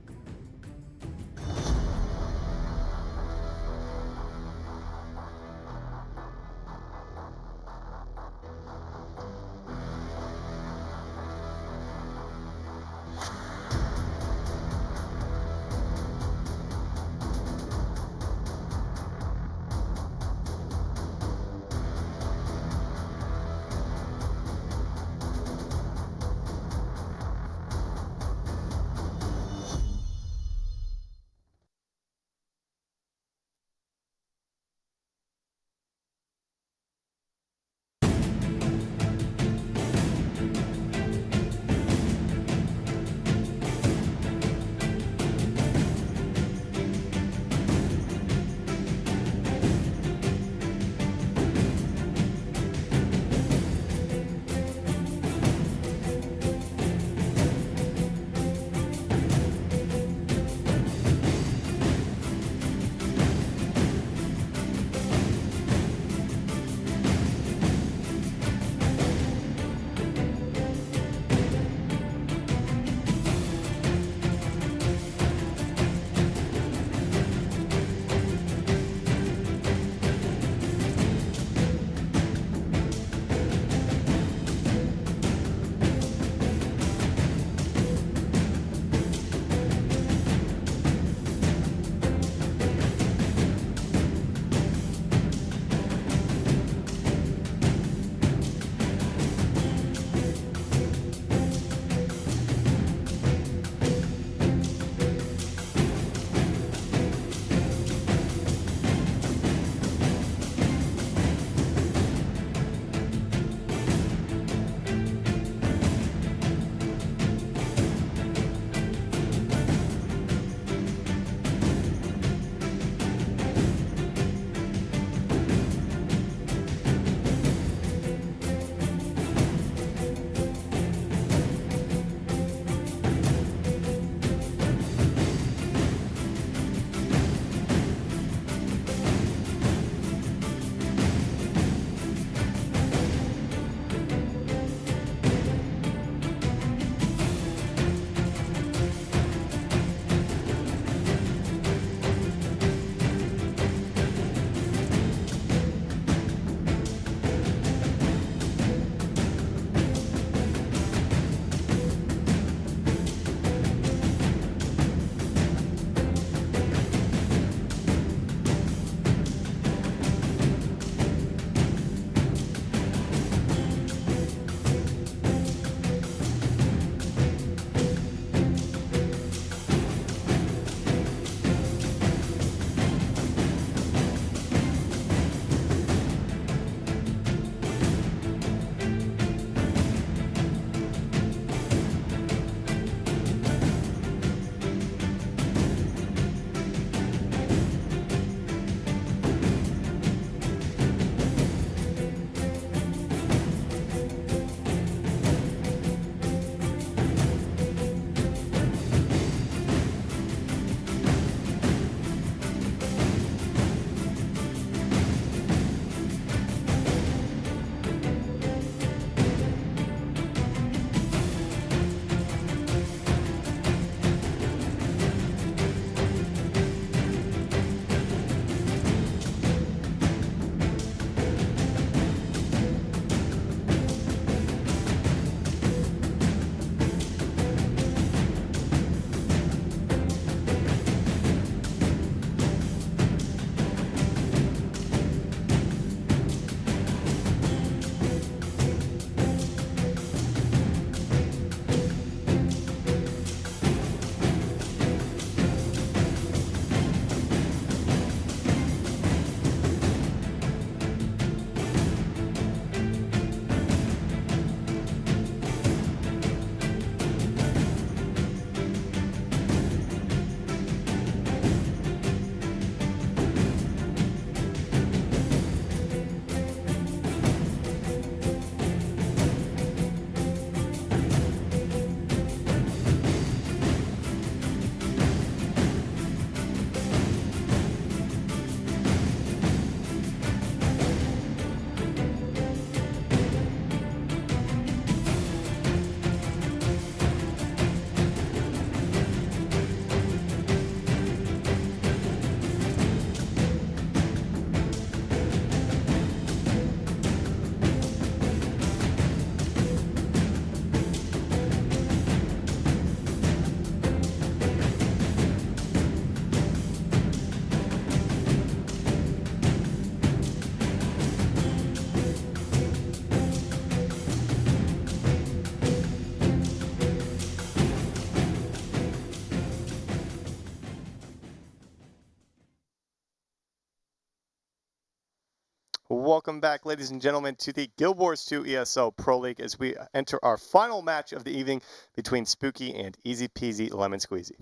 Welcome back, ladies and gentlemen, to the Guild Wars 2 ESL Pro League as we enter our final match of the evening between Spooky and Easy Peasy Lemon Squeezy.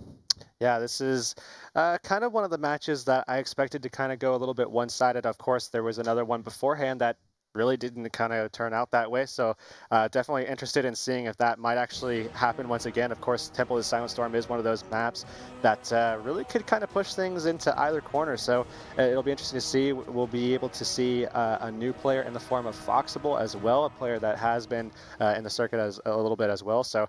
Yeah, this is kind of one of the matches that I expected to kind of go a little bit one-sided. Of course, there was another one beforehand that really didn't kind of turn out that way. So definitely interested in seeing if that might actually happen once again. Of course, Temple of the Silent Storm is one of those maps that really could kind of push things into either corner. So it'll be interesting to see. We'll be able to see a new player in the form of Foxable as well, a player that has been in the circuit as a little bit as well. So,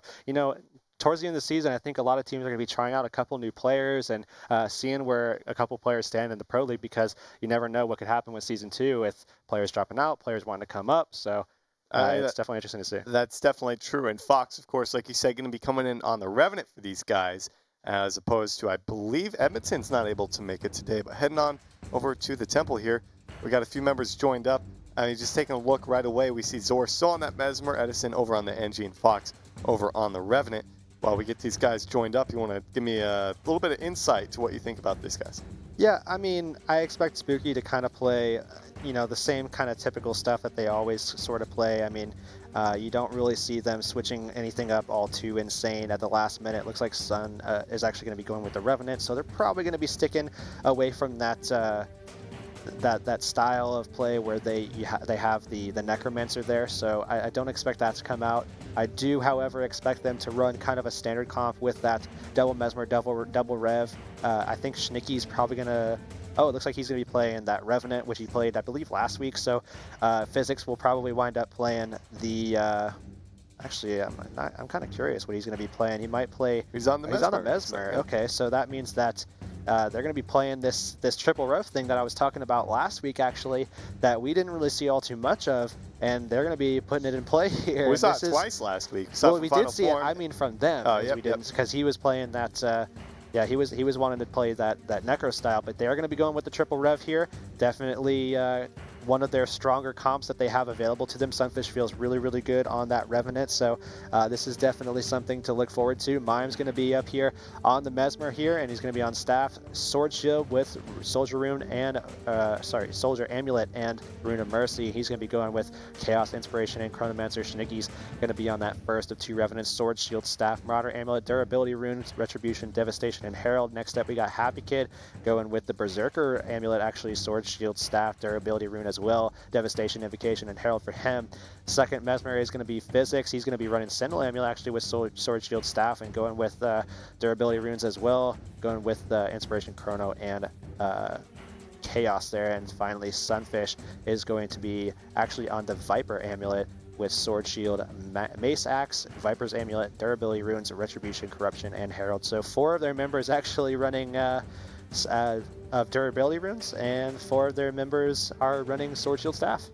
towards the end of the season, I think a lot of teams are going to be trying out a couple new players and seeing where a couple players stand in the Pro League, because you never know what could happen with Season 2 with players dropping out, players wanting to come up. So it's definitely interesting to see. That's definitely true. And Fox, of course, like you said, going to be coming in on the Revenant for these guys, as opposed to, I believe, Edmonton's not able to make it today. But heading on over to the Temple here, we got a few members joined up. Just taking a look right away, we see Zor still on that Mesmer, Edison over on the NG, and Fox over on the Revenant. While we get these guys joined up, you want to give me a little bit of insight to what you think about these guys? Yeah, I mean, I expect Spooky to kind of play, the same kind of typical stuff that they always sort of play. I mean, you don't really see them switching anything up all too insane at the last minute. It looks like Sun is actually going to be going with the Revenant, so they're probably going to be sticking away from that that style of play where they have the Necromancer there. So I don't expect that to come out. I do, however, expect them to run kind of a standard comp with that double Mesmer, double Rev. I think Schnicky's probably going to... Oh, it looks like he's going to be playing that Revenant, which he played, I believe, last week. So Physics will probably wind up playing the... Actually, I'm kind of curious what he's going to be playing. He might play... He's on the Mesmer. He's on the Mesmer. Okay, so that means that they're going to be playing this triple Rev thing that I was talking about last week, actually, that we didn't really see all too much of, and they're going to be putting it in play here. We saw it twice last week. Well, we did see it. I mean, from them. Oh, we didn't, because he was playing that. Yeah, he was wanting to play that Necro style, but they are going to be going with the triple Rev here. Definitely one of their stronger comps that they have available to them. Sunfish feels really, really good on that Revenant, so this is definitely something to look forward to. Mime's going to be up here on the Mesmer here, and he's going to be on staff. Sword Shield with Soldier Rune and, Soldier Amulet and Rune of Mercy. He's going to be going with Chaos Inspiration and Chronomancer. Shiniki's going to be on that first of two Revenants. Sword Shield, Staff, Marauder Amulet, Durability Runes, Retribution, Devastation, and Herald. Next up, we got Happy Kid going with the Berserker Amulet, actually Sword Shield, Staff, Durability Rune as well, Devastation, Invocation, and Herald for him. Second Mesmer is going to be Physics. He's going to be running Sentinel Amulet actually with Sword Shield, Staff, and going with Durability Runes as well, going with Inspiration, Chrono, and Chaos there. And finally, Sunfish is going to be actually on the Viper Amulet with Sword Shield, Mace Axe, Viper's Amulet, Durability Runes, Retribution, Corruption, and Herald. So 4 of their members actually running of Durability Runes, and 4 of their members are running Sword Shield, Staff.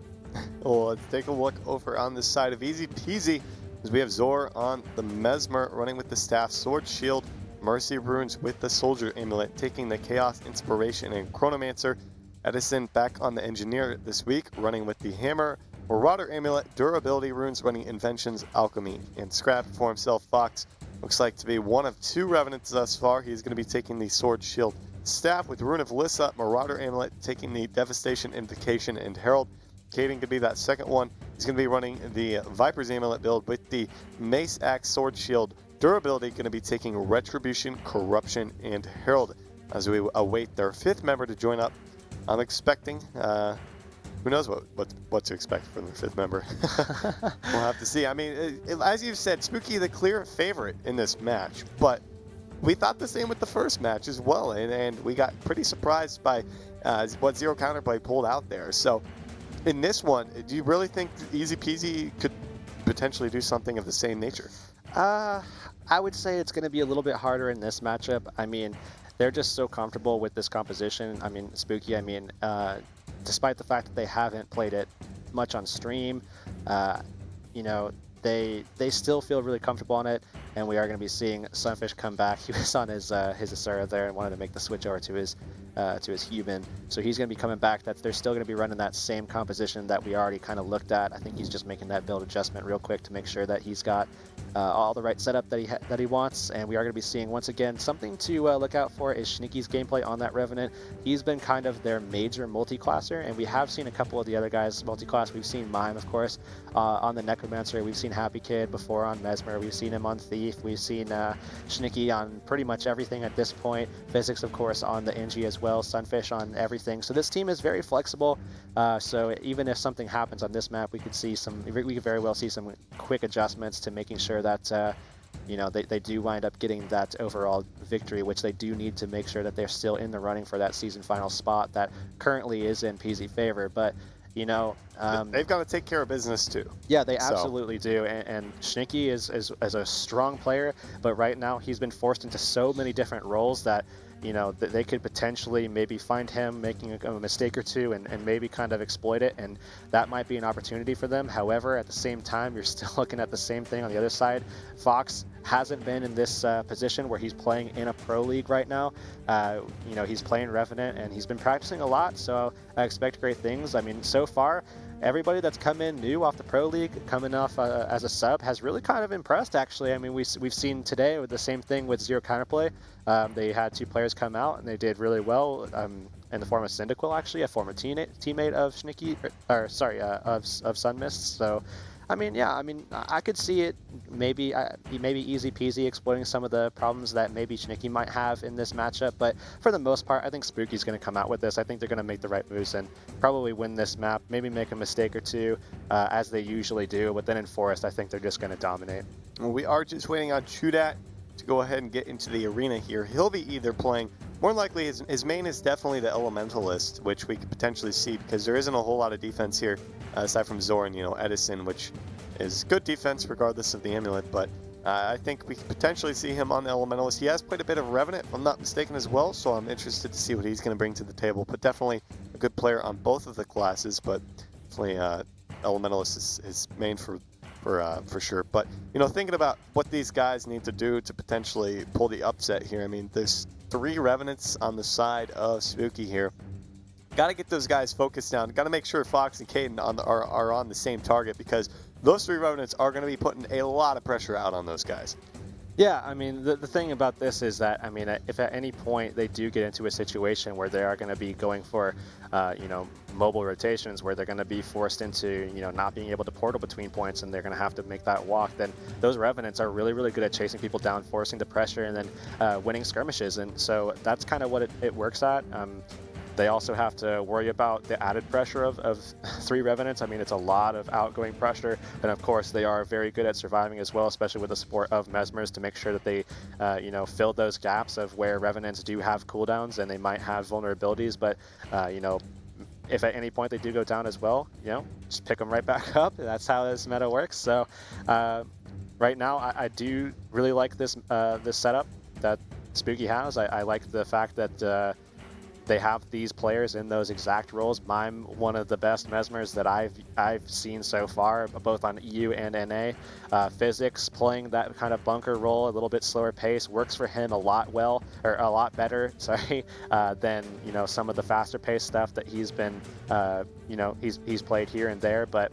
Well, let's take a look over on the side of Easy Peasy, as we have Zor on the Mesmer running with the Staff, Sword Shield, Mercy Runes with the Soldier Amulet, taking the Chaos Inspiration and Chronomancer. Edison back on the Engineer this week, running with the Hammer, Marauder Amulet, Durability Runes, running Inventions, Alchemy, and Scrap. For himself, Fox looks like to be one of 2 Revenants thus far. He's going to be taking the Sword Shield, Staff with Rune of Lissa, Marauder Amulet, taking the Devastation, Invocation, and Herald. Caden could be that second one. He's going to be running the Viper's Amulet build with the Mace Axe, Sword Shield, Durability, going to be taking Retribution, Corruption, and Herald as we await their 5th member to join up. I'm expecting, who knows what to expect from the 5th member. We'll have to see. I mean, as you've said, Spooky the clear favorite in this match, but we thought the same with the first match as well, and we got pretty surprised by what Zero Counterplay pulled out there. So in this one, do you really think Easy Peasy could potentially do something of the same nature? I would say it's going to be a little bit harder in this matchup. I mean, they're just so comfortable with this composition. I mean, Spooky, despite the fact that they haven't played it much on stream, they still feel really comfortable on it, and we are going to be seeing Sunfish come back. He was on his Asura there and wanted to make the switch over to his human, so he's going to be coming back. They're still going to be running that same composition that we already kind of looked at. I think he's just making that build adjustment real quick to make sure that he's got all the right setup that he wants, and we are going to be seeing once again something to look out for is Shnicky's gameplay on that Revenant. He's been kind of their major multi-classer, and we have seen a couple of the other guys multi-class. We've seen Mime, of course, on the Necromancer. We've seen Happy Kid before on Mesmer. We've seen him on Thief. We've seen Shnicky on pretty much everything at this point. Physics, of course, on the NG as well. Sunfish on everything. So this team is very flexible. So even if something happens on this map, we could very well see some quick adjustments to making sure that they do wind up getting that overall victory, which they do need to make sure that they're still in the running for that season final spot that currently is in PZ favor. But they've got to take care of business too. Yeah, they absolutely do. And Shnicky is a strong player, but right now he's been forced into so many different roles that they could potentially maybe find him making a mistake or two and maybe kind of exploit it, and that might be an opportunity for them. However, at the same time, you're still looking at the same thing on the other side. Fox hasn't been in this position where he's playing in a pro league right now. He's playing Revenant, and he's been practicing a lot, so I expect great things. I mean, so far, everybody that's come in new off the pro league, coming off as a sub, has really kind of impressed, actually. I mean, we've seen today with the same thing with Zero Counterplay. They had 2 players come out, and they did really well in the form of Cyndaquil, actually, a former teammate of Shnicky, of Sunmist. So, I could see it maybe easy peasy exploiting some of the problems that maybe Shnicky might have in this matchup. But for the most part, I think Spooky's going to come out with this. I think they're going to make the right moves and probably win this map, maybe make a mistake or two, as they usually do. But then in Forest, I think they're just going to dominate. Well, we are just waiting on Chudat to go ahead and get into the arena here. He'll be either playing, more likely his main is definitely the Elementalist, which we could potentially see because there isn't a whole lot of defense here aside from Zoran, Edison, which is good defense regardless of the amulet, but I think we could potentially see him on the Elementalist. He has played a bit of Revenant, if I'm not mistaken, as well, so I'm interested to see what he's going to bring to the table, but definitely a good player on both of the classes, but definitely Elementalist is his main for sure. But thinking about what these guys need to do to potentially pull the upset here, I mean, there's 3 Revenants on the side of Spooky here. Got to get those guys focused down. Got to make sure Fox and Caden are on the same target, because those 3 Revenants are going to be putting a lot of pressure out on those guys. Yeah, I mean, the thing about this is that, I mean, if at any point they do get into a situation where they are going to be going for, mobile rotations, where they're going to be forced into, not being able to portal between points, and they're going to have to make that walk, then those Revenants are really, really good at chasing people down, forcing the pressure, and then winning skirmishes. And so that's kind of what it works at. They also have to worry about the added pressure of 3 Revenants. I mean, it's a lot of outgoing pressure. And of course, they are very good at surviving as well, especially with the support of Mesmers to make sure that they, fill those gaps of where Revenants do have cooldowns and they might have vulnerabilities. But, if at any point they do go down as well, just pick them right back up. That's how this meta works. So right now, I do really like this setup that Spooky has. I like the fact that they have these players in those exact roles. Mime, one of the best Mesmers that I've seen so far, both on EU and NA. Physics playing that kind of bunker role, a little bit slower pace, works for him a lot better. Than some of the faster paced stuff that he's been he's played here and there. But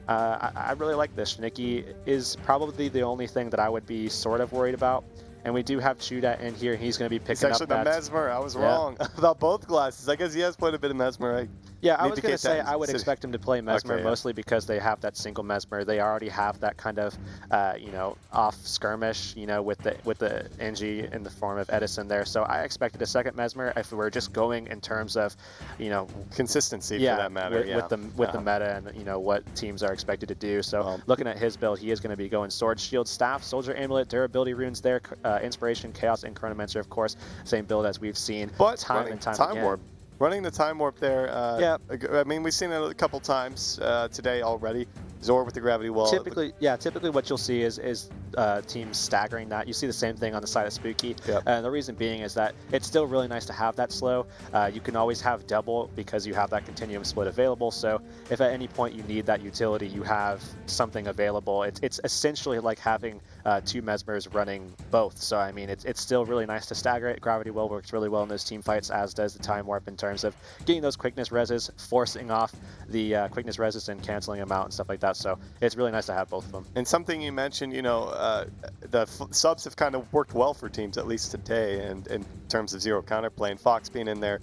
I really like this. Shnicky is probably the only thing that I would be sort of worried about. And we do have Chudat in here. He's going to be picking up that. It's actually the Mesmer. I was wrong about both classes. I guess he has played a bit of Mesmer. I was going to say I would expect him to play Mesmer mostly because they have that single Mesmer. They already have that kind of, off skirmish, with the NG in the form of Edison there. So I expected a second Mesmer if we're just going in terms of, consistency for that matter. With the meta and what teams are expected to do. So looking at his build, he is going to be going Sword, Shield, Staff, Soldier Amulet, Durability Runes there, Inspiration, Chaos, and Chronomancer, of course. Same build as we've seen time and time again. Warp. Running the Time Warp there, I mean, we've seen it a couple times today already. Zor with the Gravity Wall. Typically what you'll see is teams staggering that. You see the same thing on the side of Spooky. Yep. And the reason being is that it's still really nice to have that slow. You can always have double because you have that continuum split available. So if at any point you need that utility, you have something available. It's essentially like having 2 Mesmers running both. So, I mean, it's still really nice to stagger it. Gravity Well works really well in those team fights, as does the Time Warp in terms of getting those quickness reses, forcing off the quickness reses and canceling them out and stuff like that. that. So it's really nice to have both of them. And something you mentioned, the subs have kind of worked well for teams, at least today, and in terms of zero counterplay, and Fox being in there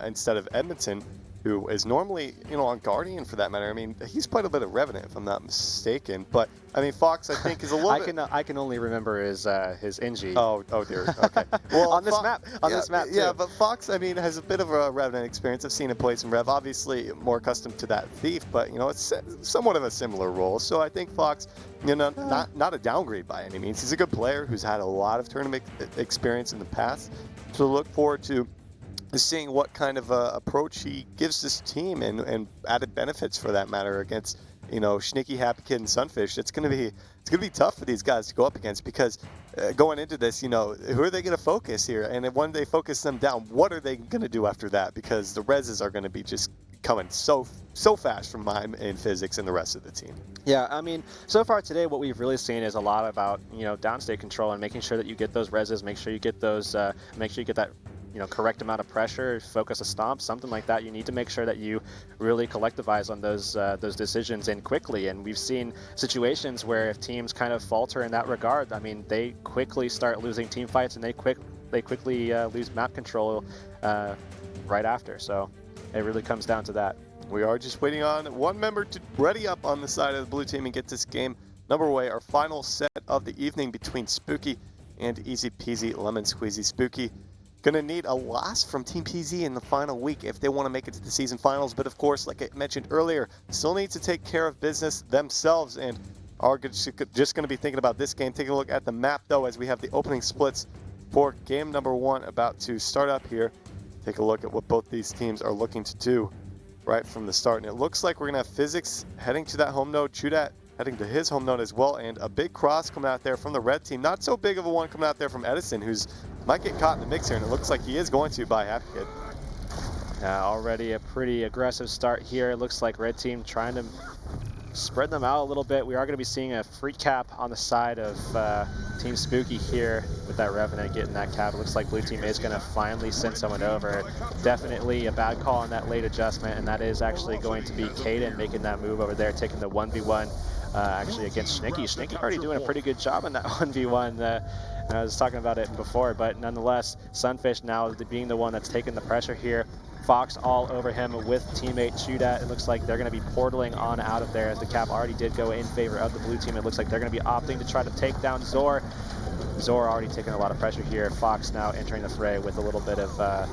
instead of Edmonton, who is normally, on Guardian for that matter. I mean, he's played a bit of Revenant, if I'm not mistaken. But, I mean, Fox, I think, is a little bit... I can only remember his NG. Oh, dear. Okay. Well, on this map, too. Yeah, but Fox, I mean, has a bit of a Revenant experience. I've seen him play some Rev. Obviously, more accustomed to that Thief, but, it's somewhat of a similar role. So I think Fox, not a downgrade by any means. He's a good player who's had a lot of tournament experience in the past. So look forward to seeing what kind of approach he gives this team and added benefits for that matter against Schnicky, Happy Kid, and Sunfish. It's gonna be tough for these guys to go up against because going into this, who are they gonna focus here? And then when they focus them down, what are they gonna do after that? Because the reses are gonna be just coming so fast from Mime and Physics and the rest of the team. Yeah, I mean, so far today, what we've really seen is a lot about downstate control and making sure that you get those reses, make sure you get those, make sure you get that correct amount of pressure, focus a stomp, something like that. You need to make sure that you really collectivize on those decisions and quickly. And we've seen situations where if teams kind of falter in that regard, I mean, they quickly start losing team fights and they quickly lose map control right after. So it really comes down to that. We are just waiting on one member to ready up on the side of the blue team and get this game underway. Our final set of the evening between Spooky and Easy Peasy Lemon Squeezy. Spooky gonna need a loss from Team PZ in the final week if they want to make it to the season finals. But of course, like I mentioned earlier, still need to take care of business themselves and are just going to be thinking about this game. Taking a look at the map though, as we have the opening splits for game number 1 about to start up here. Take a look at what both these teams are looking to do right from the start. And it looks like we're gonna have Physics heading to that home node, Chudat heading to his home node as well, and a big cross coming out there from the red team. Not so big of a one coming out there from Edison, who's might get caught in the mix here, and it looks like he is going to by Happy Kid. Already a pretty aggressive start here. It looks like red team trying to spread them out a little bit. We are going to be seeing a free cap on the side of Team Spooky here with that Revenant getting that cap. It looks like blue team is going to finally send someone over. Definitely a bad call on that late adjustment, and that is actually going to be Caden making that move over there, taking the 1v1 actually against Schnicky. Schnicky already doing a pretty good job on that 1v1. I was talking about it before, but nonetheless, Sunfish now being the one that's taking the pressure here. Fox all over him with teammate Chudat. It looks like they're going to be portaling on out of there as the cap already did go in favor of the blue team. It looks like they're going to be opting to try to take down Zor. Zor already taking a lot of pressure here. Fox now entering the fray with a little bit of...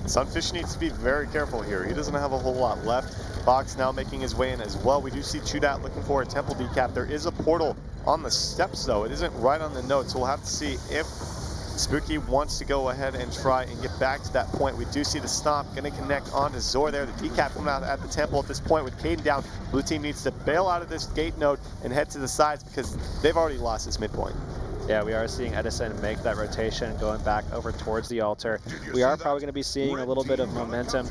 Sunfish needs to be very careful here. He doesn't have a whole lot left. Fox now making his way in as well. We do see Chudat looking for a temple decap. There is a portal on the steps though. It isn't right on the node, so we'll have to see if Spooky wants to go ahead and try and get back to that point. We do see the stomp going to connect onto Zor there. The decap coming out at the temple at this point with Caden down. Blue team needs to bail out of this gate node and head to the sides because they've already lost this midpoint. Yeah, we are seeing Edison make that rotation, going back over towards the altar. We are probably going to be seeing a little bit of momentum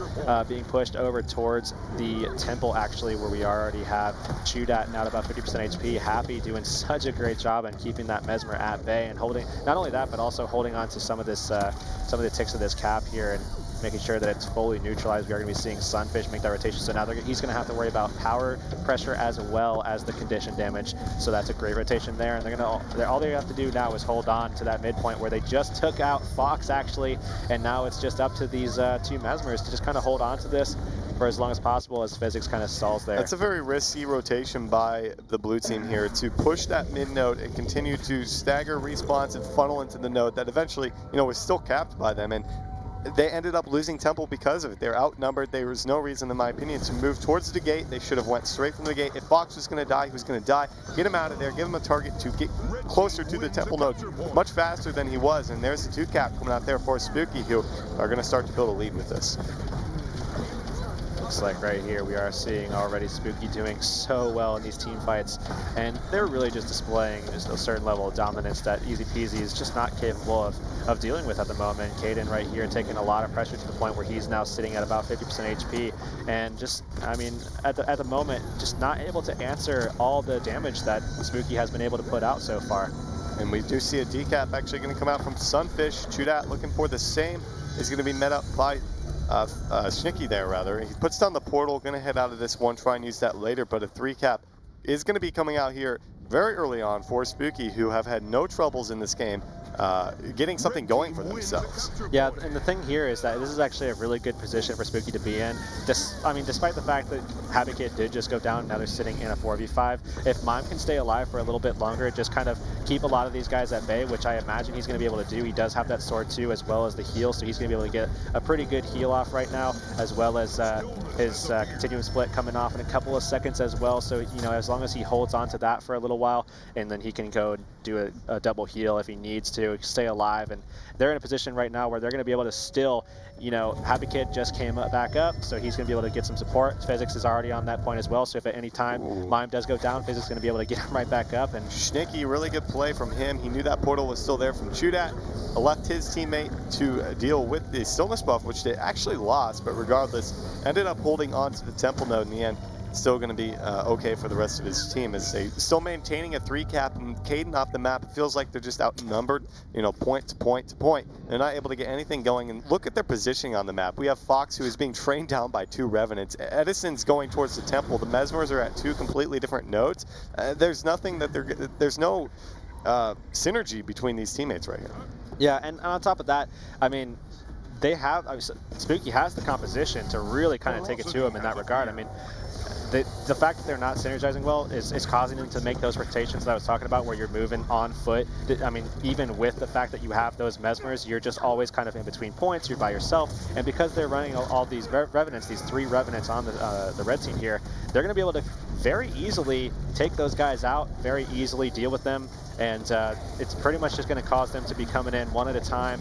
being pushed over towards the temple, actually, where we already have Chudat now at about 50% HP. Happy doing such a great job in keeping that Mesmer at bay and holding, not only that, but also holding on to some of this, some of the ticks of this cap here and making sure that it's fully neutralized. We are going to be seeing Sunfish make that rotation, so now he's going to have to worry about power pressure as well as the condition damage. So that's a great rotation there, and they're going to all they have to do now is hold on to that midpoint where they just took out Fox actually, and now it's just up to these two Mesmers to just kind of hold on to this for as long as possible as Physics kind of stalls there. That's a very risky rotation by the blue team here to push that mid node and continue to stagger respawns and funnel into the node that eventually, was still capped by them. And they ended up losing temple because of it. They're outnumbered. There was no reason, in my opinion, to move towards the gate. They should have went straight from the gate. If Fox was going to die, he was going to die. Get him out of there. Give him a target to get closer to the temple node much faster than he was. And there's the 2 cap coming out there for Spooky, who are going to start to build a lead with this. Looks like right here we are seeing already Spooky doing so well in these team fights, and they're really just displaying just a certain level of dominance that Easy Peasy is just not capable of dealing with at the moment. Caden right here taking a lot of pressure to the point where he's now sitting at about 50% HP, and just, I mean, at the moment, just not able to answer all the damage that Spooky has been able to put out so far. And we do see a decap actually going to come out from Sunfish. Chudat looking for the same is going to be met up by Schnicky there, rather. He puts down the portal, going to head out of this one, try and use that later, but a 3-cap is going to be coming out here very early on for Spooky, who have had no troubles in this game getting something going for themselves. Yeah, and the thing here is that this is actually a really good position for Spooky to be in. I mean, despite the fact that Habikit did just go down, now they're sitting in a 4v5. If Mime can stay alive for a little bit longer, just kind of keep a lot of these guys at bay, which I imagine he's going to be able to do. He does have that sword too, as well as the heal, so he's going to be able to get a pretty good heal off right now, as well as his continuum split coming off in a couple of seconds as well. So, you know, as long as he holds on to that for a little while, and then he can go do a double heal if he needs to stay alive. And they're in a position right now where they're going to be able to still, you know, Happy Kid just came back up, so he's going to be able to get some support. Physics is already on that point as well, so if at any time Mime does go down, Physics is going to be able to get him right back up. And Schnicky, really good play from him. He knew that portal was still there from Chudat, left his teammate to deal with the stillness buff, which they actually lost, but regardless, ended up holding on to the temple node in the end. Still going to be okay for the rest of his team, as they still maintaining a 3-cap, and Caden off the map. It feels like they're just outnumbered, you know, point to point to point. They're not able to get anything going, and look at their positioning on the map. We have Fox, who is being trained down by 2 Revenants. Edison's going towards the temple. The Mesmers are at 2 completely different nodes. There's nothing that there's no synergy between these teammates right here. yeah, and on top of that, I mean, they have, Spooky has the composition to really kind of take it to him in that regard. I mean, the fact that they're not synergizing well is causing them to make those rotations that I was talking about, where you're moving on foot. I mean, even with the fact that you have those Mesmers, you're just always kind of in between points, you're by yourself. And because they're running all these Revenants, these 3 Revenants on the red team here, they're going to be able to very easily take those guys out, very easily deal with them. And it's pretty much just going to cause them to be coming in one at a time,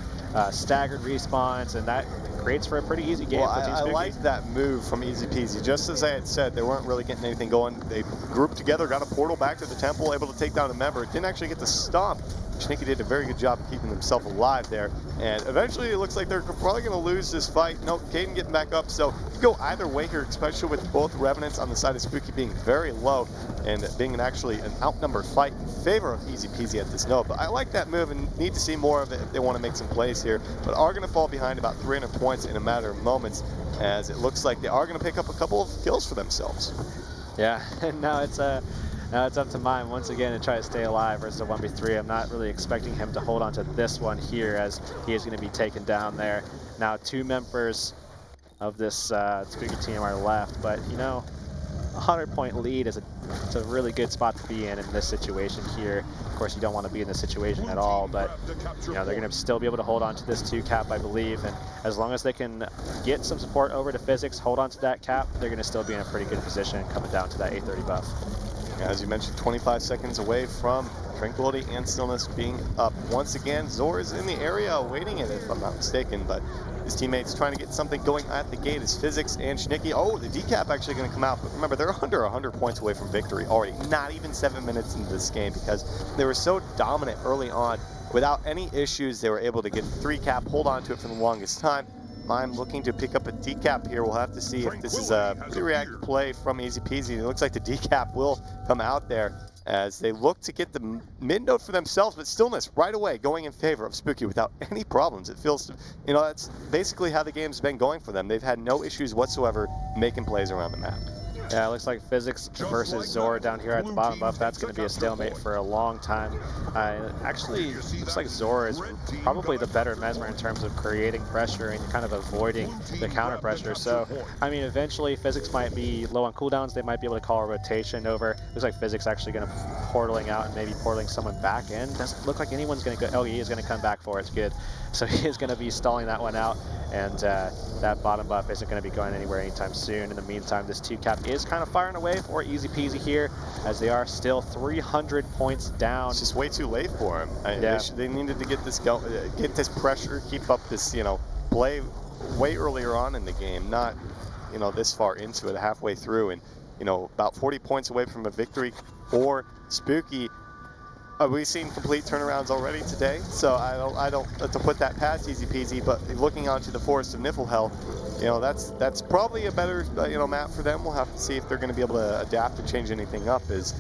staggered respawns, and that creates for a pretty easy game for Team Spooky. I like that move from Easy Peasy. Just as I had said, they weren't really getting anything going. They grouped together, got a portal back to the temple, able to take down a member. Didn't actually get the stomp. Schnicky did a very good job of keeping himself alive there. And eventually it looks like they're probably going to lose this fight. No, Caden getting back up. So you can go either way here, especially with both Revenants on the side of Spooky being very low and being actually an outnumbered fight in favor of Easy Peasy at this node. But I like that move and need to see more of it if they want to make some plays here. But are going to fall behind about 300 points in a matter of moments, as it looks like they are going to pick up a couple of kills for themselves. Yeah, and now it's up to Mime once again to try to stay alive versus a 1v3. I'm not really expecting him to hold on to this one here, as he is going to be taken down there. Now 2 members of this Spooky team are left, but you know, a 100-point lead is it's a really good spot to be in this situation here. Of course, you don't want to be in this situation at all, but you know, they're going to still be able to hold on to this 2-cap, I believe, and as long as they can get some support over to Physics, hold on to that cap, they're going to still be in a pretty good position coming down to that 830 buff. As you mentioned, 25 seconds away from Tranquility and Stillness being up. Once again, Zor is in the area awaiting it, if I'm not mistaken, but his teammates trying to get something going at the gate as Physics and Schnicky. Oh, the decap actually going to come out, but remember, they're under 100 points away from victory already. Not even 7 minutes into this game, because they were so dominant early on. Without any issues, they were able to get the 3-cap, hold on to it for the longest time. Mime looking to pick up a decap here. We'll have to see if this is a pretty reactive play from Easy Peasy. It looks like the decap will come out there as they look to get the mid node for themselves, but Stillness right away going in favor of Spooky without any problems. It feels, you know, that's basically how the game's been going for them. They've had no issues whatsoever making plays around the map. Yeah, it looks like Physics versus Zor down here at the bottom buff. That's going to be a stalemate for a long time. Actually, looks like Zor is probably the better Mesmer in terms of creating pressure and kind of avoiding the counter pressure. So, I mean, eventually Physics might be low on cooldowns. They might be able to call a rotation over. Looks like Physics actually going to portaling out and maybe portaling someone back in. Doesn't look like anyone's going to go. Oh, he is going to come back for it. It's good. So he is going to be stalling that one out. And that bottom buff isn't going to be going anywhere anytime soon. In the meantime, this 2-cap is kind of firing away for Easy Peasy here, as they are still 300 points down. It's just way too late for him. Yeah. They needed to get this get this pressure, keep up this, you know, play way earlier on in the game, not, you know, this far into it, halfway through, and, you know, about 40 points away from a victory for Spooky. We've seen complete turnarounds already today, so I don't to put that past Easy Peasy. But looking onto the Forest of Niflhel, you know, that's probably a better you know, map for them. We'll have to see if they're going to be able to adapt and change anything up. As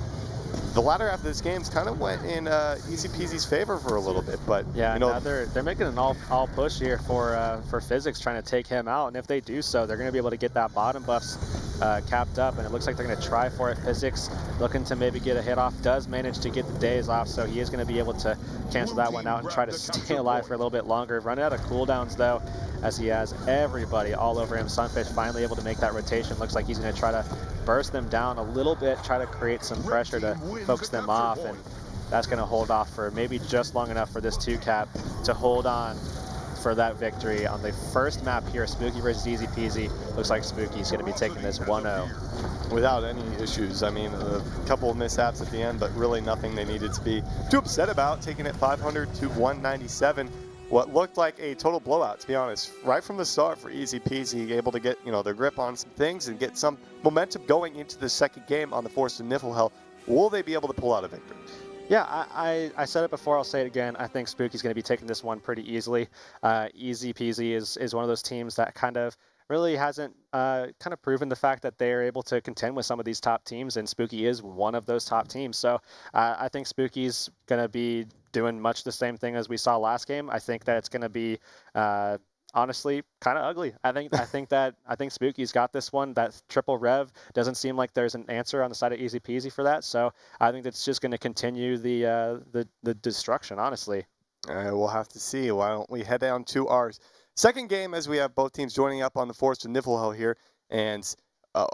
the latter half of this game kind of went in Easy Peasy's favor for a little bit, but yeah, you know, now they're making an all push here for Physics, trying to take him out, and if they do so, they're going to be able to get that bottom buffs capped up, and it looks like they're going to try for it. Physics looking to maybe get a hit off, does manage to get the days off, so he is going to be able to cancel that one out and try to stay alive for a little bit longer. Running out of cooldowns though, as he has everybody all over him. Sunfish finally able to make that rotation. Looks like he's going to try to burst them down a little bit, try to create some pressure to focus them off, and that's going to hold off for maybe just long enough for this 2-cap to hold on for that victory on the first map here. Spooky versus Easy Peasy. Looks like Spooky's going to be taking this 1-0. Without any issues. I mean, a couple of mishaps at the end, but really nothing they needed to be too upset about, taking it 500 to 197. What looked like a total blowout, to be honest, right from the start for Easy Peasy, able to get, you know, their grip on some things and get some momentum going into the second game on the Forest of Niflhel. Will they be able to pull out a victory? Yeah, I said it before, I'll say it again. I think Spooky's going to be taking this one pretty easily. Easy Peasy is one of those teams that kind of really hasn't kind of proven the fact that they're able to contend with some of these top teams, and Spooky is one of those top teams. So I think Spooky's going to be doing much the same thing as we saw last game. I think that it's going to be honestly kind of ugly. I think Spooky's got this one. That triple rev doesn't seem like there's an answer on the side of Easy Peasy for that. So I think that's just going to continue the destruction, honestly. We'll have to see. Why don't we head down to our second game as we have both teams joining up on the Forest of Niflhel here, and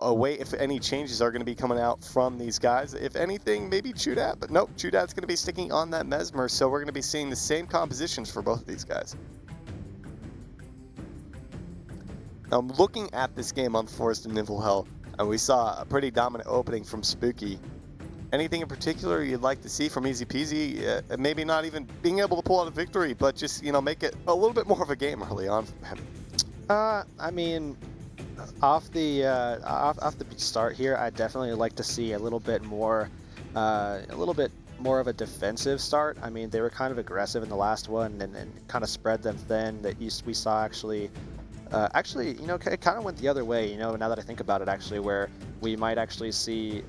away if any changes are going to be coming out from these guys. If anything, maybe Chudat, but nope, Chudat's going to be sticking on that Mesmer, so we're going to be seeing the same compositions for both of these guys. Now, I'm looking at this game on the Forest of Niflhel, and we saw a pretty dominant opening from Spooky. Anything in particular you'd like to see from Easy Peasy? Maybe not even being able to pull out a victory, but just, you know, make it a little bit more of a game early on from him. I mean, off the start here, I'd definitely like to see a little bit more more of a defensive start. I mean, they were kind of aggressive in the last one and kind of spread them thin. That we saw actually, you know, it kind of went the other way. You know, now that I think about it, actually, where we might actually see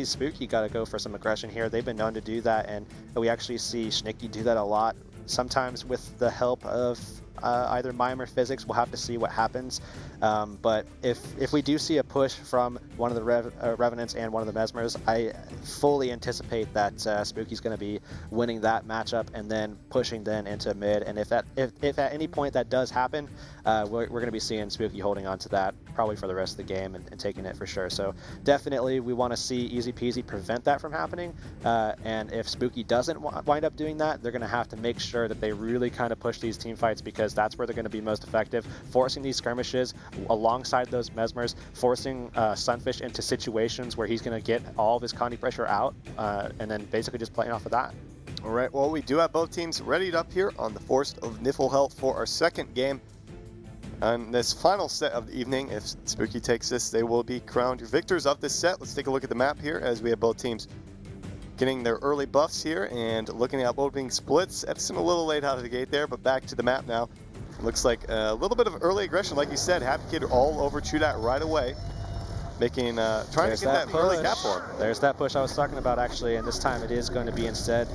Spooky got to go for some aggression here. They've been known to do that, and we actually see Schnicky do that a lot. Sometimes with the help of either Mime or Physics, we'll have to see what happens. But if we do see a push from one of the Revenants and one of the Mesmers, I fully anticipate that Spooky's going to be winning that matchup and then pushing then into mid. And if at any point that does happen, we're going to be seeing Spooky holding on to that probably for the rest of the game and taking it for sure. So definitely we want to see Easy Peasy prevent that from happening. And if Spooky doesn't wind up doing that, they're going to have to make sure that they really kind of push these team fights, because that's where they're going to be most effective, forcing these skirmishes alongside those Mesmers, forcing Sunfish into situations where he's going to get all of his Condi pressure out, and then basically just playing off of that. All right, well, we do have both teams readied up here on the Forest of Niflhel for our second game. On this final set of the evening, if Spooky takes this, they will be crowned your victors of this set. Let's take a look at the map here as we have both teams getting their early buffs here and looking at opening splits. Edison a little late out of the gate there, but back to the map now. Looks like a little bit of early aggression, like you said. Happy Kid all over Chudat right away, making trying to get that early cap for him. There's that push I was talking about, actually, and this time it is going to be instead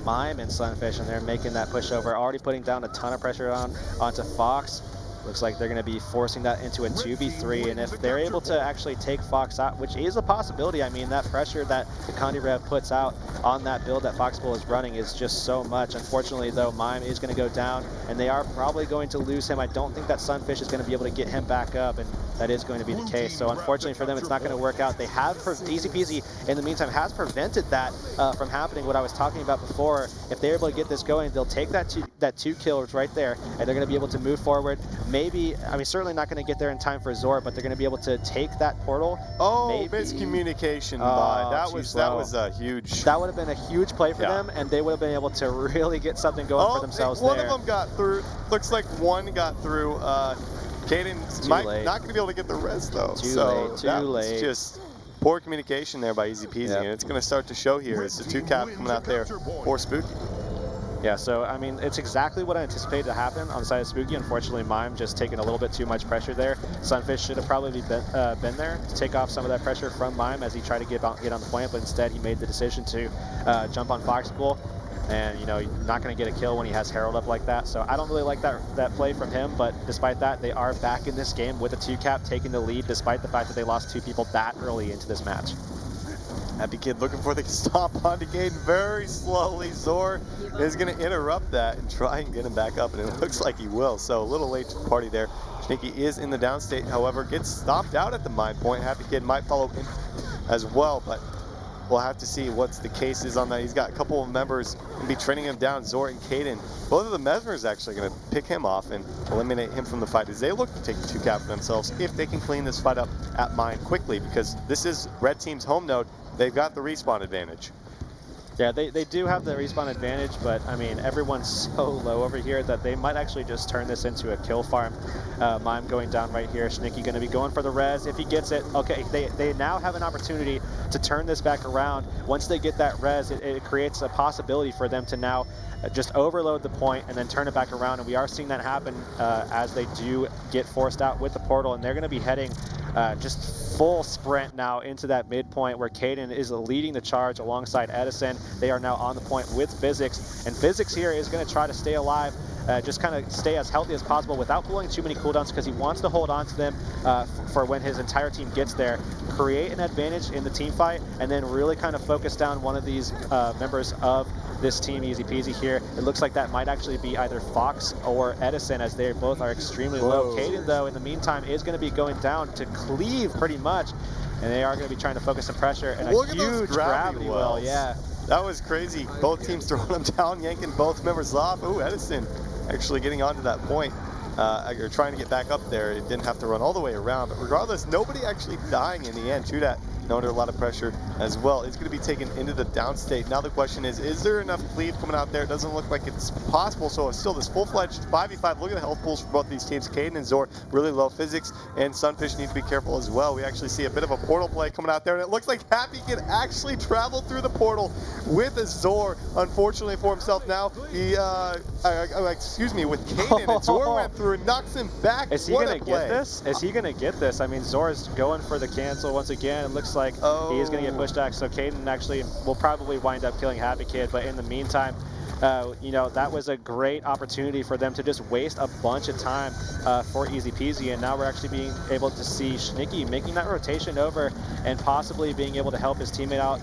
Mime and Sunfish, and they're making that push over, already putting down a ton of pressure onto Fox. Looks like they're going to be forcing that into a 2v3, and if they're able to actually take Fox out, which is a possibility, I mean, that pressure that the Condi Rev puts out on that build that Foxbull is running is just so much. Unfortunately, though, Mime is going to go down, and they are probably going to lose him. I don't think that Sunfish is going to be able to get him back up, and that is going to be the case. So unfortunately for them, it's not going to work out. They have, Easy Peasy, in the meantime, has prevented that from happening, what I was talking about before. If they're able to get this going, they'll take that two kills right there, and they're going to be able to move forward. Maybe, I mean, certainly not going to get there in time for Zor, but they're going to be able to take that portal. Oh, miscommunication. That was a huge. That would have been a huge play for them, and they would have been able to really get something going for themselves one there. Of them got through. Looks like one got through. Caden not going to be able to get the rest, though. Too late. Was just poor communication there by Easy Peasy, and it's going to start to show here. It's the 2-cap coming out there for Spooky. Yeah, so I mean, it's exactly what I anticipated to happen on the side of Spooky. Unfortunately, Mime just taking a little bit too much pressure there. Sunfish should have probably been there to take off some of that pressure from Mime as he tried to get on the point, but instead he made the decision to jump on Foxbull. And, you know, you're not going to get a kill when he has Herald up like that. So I don't really like that play from him. But despite that, they are back in this game with a 2-cap taking the lead, despite the fact that they lost 2 people that early into this match. Happy Kid looking for the stomp onto Caden very slowly. Zor is going to interrupt that and try and get him back up, and it looks like he will. So a little late to the party there. Sneaky is in the downstate, however, gets stomped out at the mine point. Happy Kid might follow in as well, but we'll have to see what's the case is on that. He's got a couple of members going to be training him down, Zor and Caden. Both of the Mesmers actually going to pick him off and eliminate him from the fight as they look to take the 2-cap for themselves if they can clean this fight up at mine quickly, because this is Red Team's home node. They've got the respawn advantage. Yeah, they do have the respawn advantage, but I mean, everyone's so low over here that they might actually just turn this into a kill farm. Mime going down right here. Schnicky going to be going for the res. If he gets it, okay, they now have an opportunity to turn this back around. Once they get that res, it creates a possibility for them to now just overload the point and then turn it back around. And we are seeing that happen as they do get forced out with the portal, and they're going to be heading just full sprint now into that midpoint where Caden is leading the charge alongside Edison. They are now on the point with Physics, and Physics here is going to try to stay alive, just kind of stay as healthy as possible without blowing too many cooldowns, because he wants to hold on to them for when his entire team gets there, create an advantage in the team fight, and then really kind of focus down one of these members of this team, easy peasy here. It looks like that might actually be either Fox or Edison, as they both are extremely low. Caden, though, in the meantime, is going to be going down to cleave pretty much, and they are going to be trying to focus some pressure, and Look a at those huge gravity wells. Yeah. That was crazy. Both teams throwing them down, yanking both members off. Ooh, Edison actually getting onto that point. Or trying to get back up there. It didn't have to run all the way around, but regardless, nobody actually dying in the end. True that. Under a lot of pressure as well. It's going to be taken into the downstate. Now the question is there enough cleave coming out there? It doesn't look like it's possible, so it's still this full-fledged 5v5. Look at the health pools for both these teams. Caden and Zor, really low. Physics and Sunfish need to be careful as well. We actually see a bit of a portal play coming out there, and it looks like Happy can actually travel through the portal with a Zor. Unfortunately for himself now, he, excuse me, with Caden, and Zor went through and knocks him back. Is he going to get this? Is he going to get this? I mean, Zor's going for the cancel once again. It looks like he is going to get pushed back, so Caden actually will probably wind up killing Happy Kid, but in the meantime, you know, that was a great opportunity for them to just waste a bunch of time for easy peasy, and now we're actually being able to see Schnicky making that rotation over and possibly being able to help his teammate out.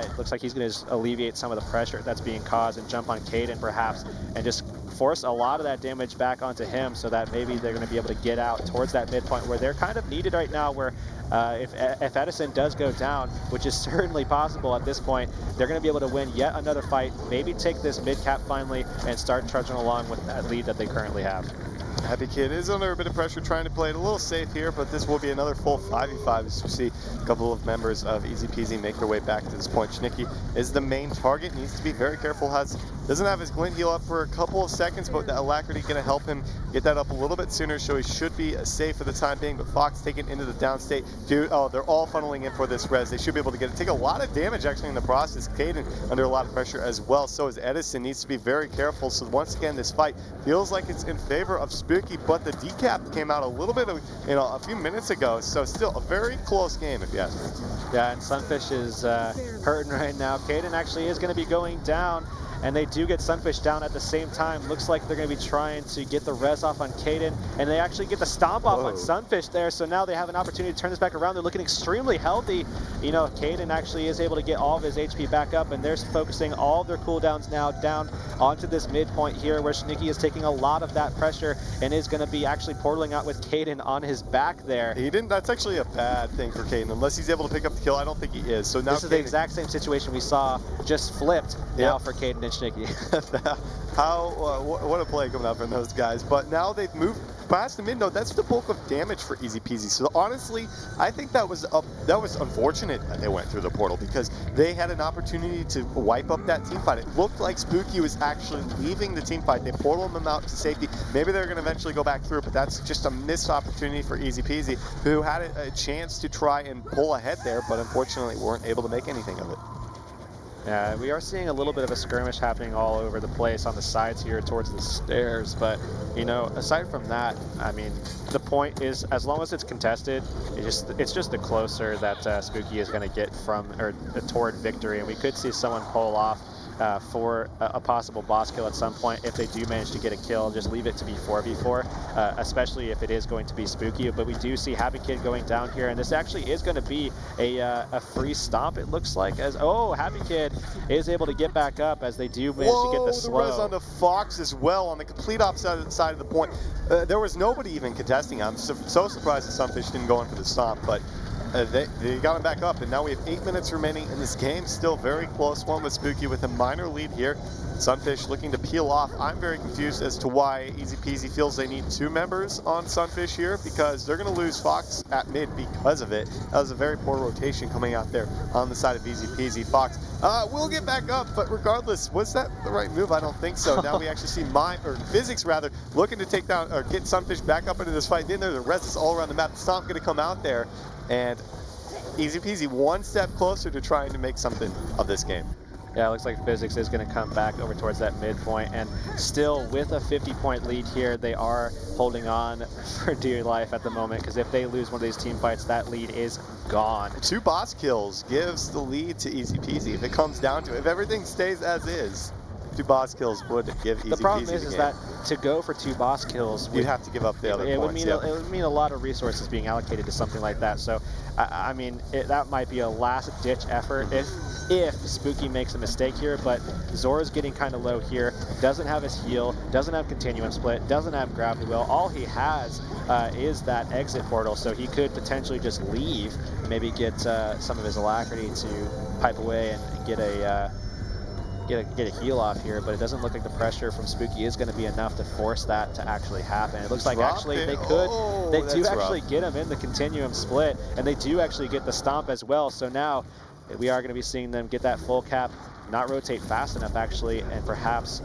It looks like he's going to alleviate some of the pressure that's being caused and jump on Caden perhaps, and just force a lot of that damage back onto him, so that maybe they're going to be able to get out towards that midpoint where they're kind of needed right now, where if Edison does go down, which is certainly possible at this point, they're going to be able to win yet another fight, maybe take this mid-cap finally, and start trudging along with that lead that they currently have. Happy Kid is under a bit of pressure, trying to play it a little safe here, but this will be another full 5v5 as we see a couple of members of Easy Peasy make their way back to this point. Schnicky is the main target, needs to be very careful, doesn't have his glint heal up for a couple of seconds, but the Alacrity going to help him get that up a little bit sooner, so he should be safe for the time being. But Fox taken into the downstate. Dude, oh, they're all funneling in for this res. They should be able to get it. Take a lot of damage actually in the process. Caden under a lot of pressure as well. So is Edison, needs to be very careful. So once again, this fight feels like it's in favor of Spooky, but the decap came out a little bit of, a few minutes ago. So still a very close game, if you ask me. Yeah, and Sunfish is hurting right now. Caden actually is going to be going down, and they do get Sunfish down at the same time. Looks like they're going to be trying to get the res off on Caden, and they actually get the stomp off on Sunfish there, so now they have an opportunity to turn this back around. They're looking extremely healthy. You know, Caden actually is able to get all of his HP back up, and they're focusing all of their cooldowns now down onto this midpoint here, where Schnicky is taking a lot of that pressure and is going to be actually portaling out with Caden on his back there. That's actually a bad thing for Caden, unless he's able to pick up the kill. I don't think he is. So now this is the exact same situation we saw just flipped now for Caden and Schnicky. What a play coming out from those guys. But now they've moved past the mid node. That's the bulk of damage for Easy Peasy. So honestly, I think that was unfortunate that they went through the portal, because they had an opportunity to wipe up that team fight. It looked like Spooky was actually leaving the team fight. They portaled them out to safety. Maybe they're going to eventually go back through, but that's just a missed opportunity for Easy Peasy, who had a chance to try and pull ahead there, but unfortunately weren't able to make anything of it. Yeah, we are seeing a little bit of a skirmish happening all over the place on the sides here towards the stairs, but you know, aside from that, I mean, the point is, as long as it's contested, it's just the closer that Spooky is going to get from or toward victory, and we could see someone pull off for a possible boss kill at some point if they do manage to get a kill. Just leave it to be 4v4, especially if it is going to be Spooky. But we do see Happy Kid going down here, and this actually is going to be a free stomp, it looks like, as Happy Kid is able to get back up as they do manage to get the slow. The res on the Fox as well on the complete opposite side of the point. There was nobody even contesting. I'm so surprised that Sunfish didn't go in for the stomp, but they got him back up, and now we have 8 minutes remaining in this game. Still very close one with Spooky with a minor lead here. Sunfish looking to peel off. I'm very confused as to why Easy Peasy feels they need 2 members on Sunfish here, because they're going to lose Fox at mid because of it. That was a very poor rotation coming out there on the side of Easy Peasy. Fox will get back up, but regardless, was that the right move? I don't think so. Now we actually see Physics rather, looking to take down or get Sunfish back up into this fight. Then there's the res is all around the map. The Stomp going to come out there, and Easy Peasy one step closer to trying to make something of this game. Yeah, it looks like Physics is going to come back over towards that midpoint, and still with a 50-point lead here, they are holding on for dear life at the moment, because if they lose one of these team fights, that lead is gone. 2 boss kills gives the lead to Easy Peasy if it comes down to it. If everything stays as is, 2 boss kills would give Easy Peasy the problem the is that to go for 2 boss kills, you'd have to give up the other points. It would mean a lot of resources being allocated to something like that. So, I mean, that might be a last-ditch effort if Spooky makes a mistake here. But Zora's getting kind of low here. Doesn't have his heal. Doesn't have continuum split. Doesn't have gravity well. All he has is that exit portal. So he could potentially just leave, maybe get some of his alacrity to pipe away and get a heal off here, but it doesn't look like the pressure from Spooky is going to be enough to force that to actually happen. It looks like actually they do actually get him in the continuum split, and they do actually get the stomp as well. So now we are going to be seeing them get that full cap, not rotate fast enough actually, and perhaps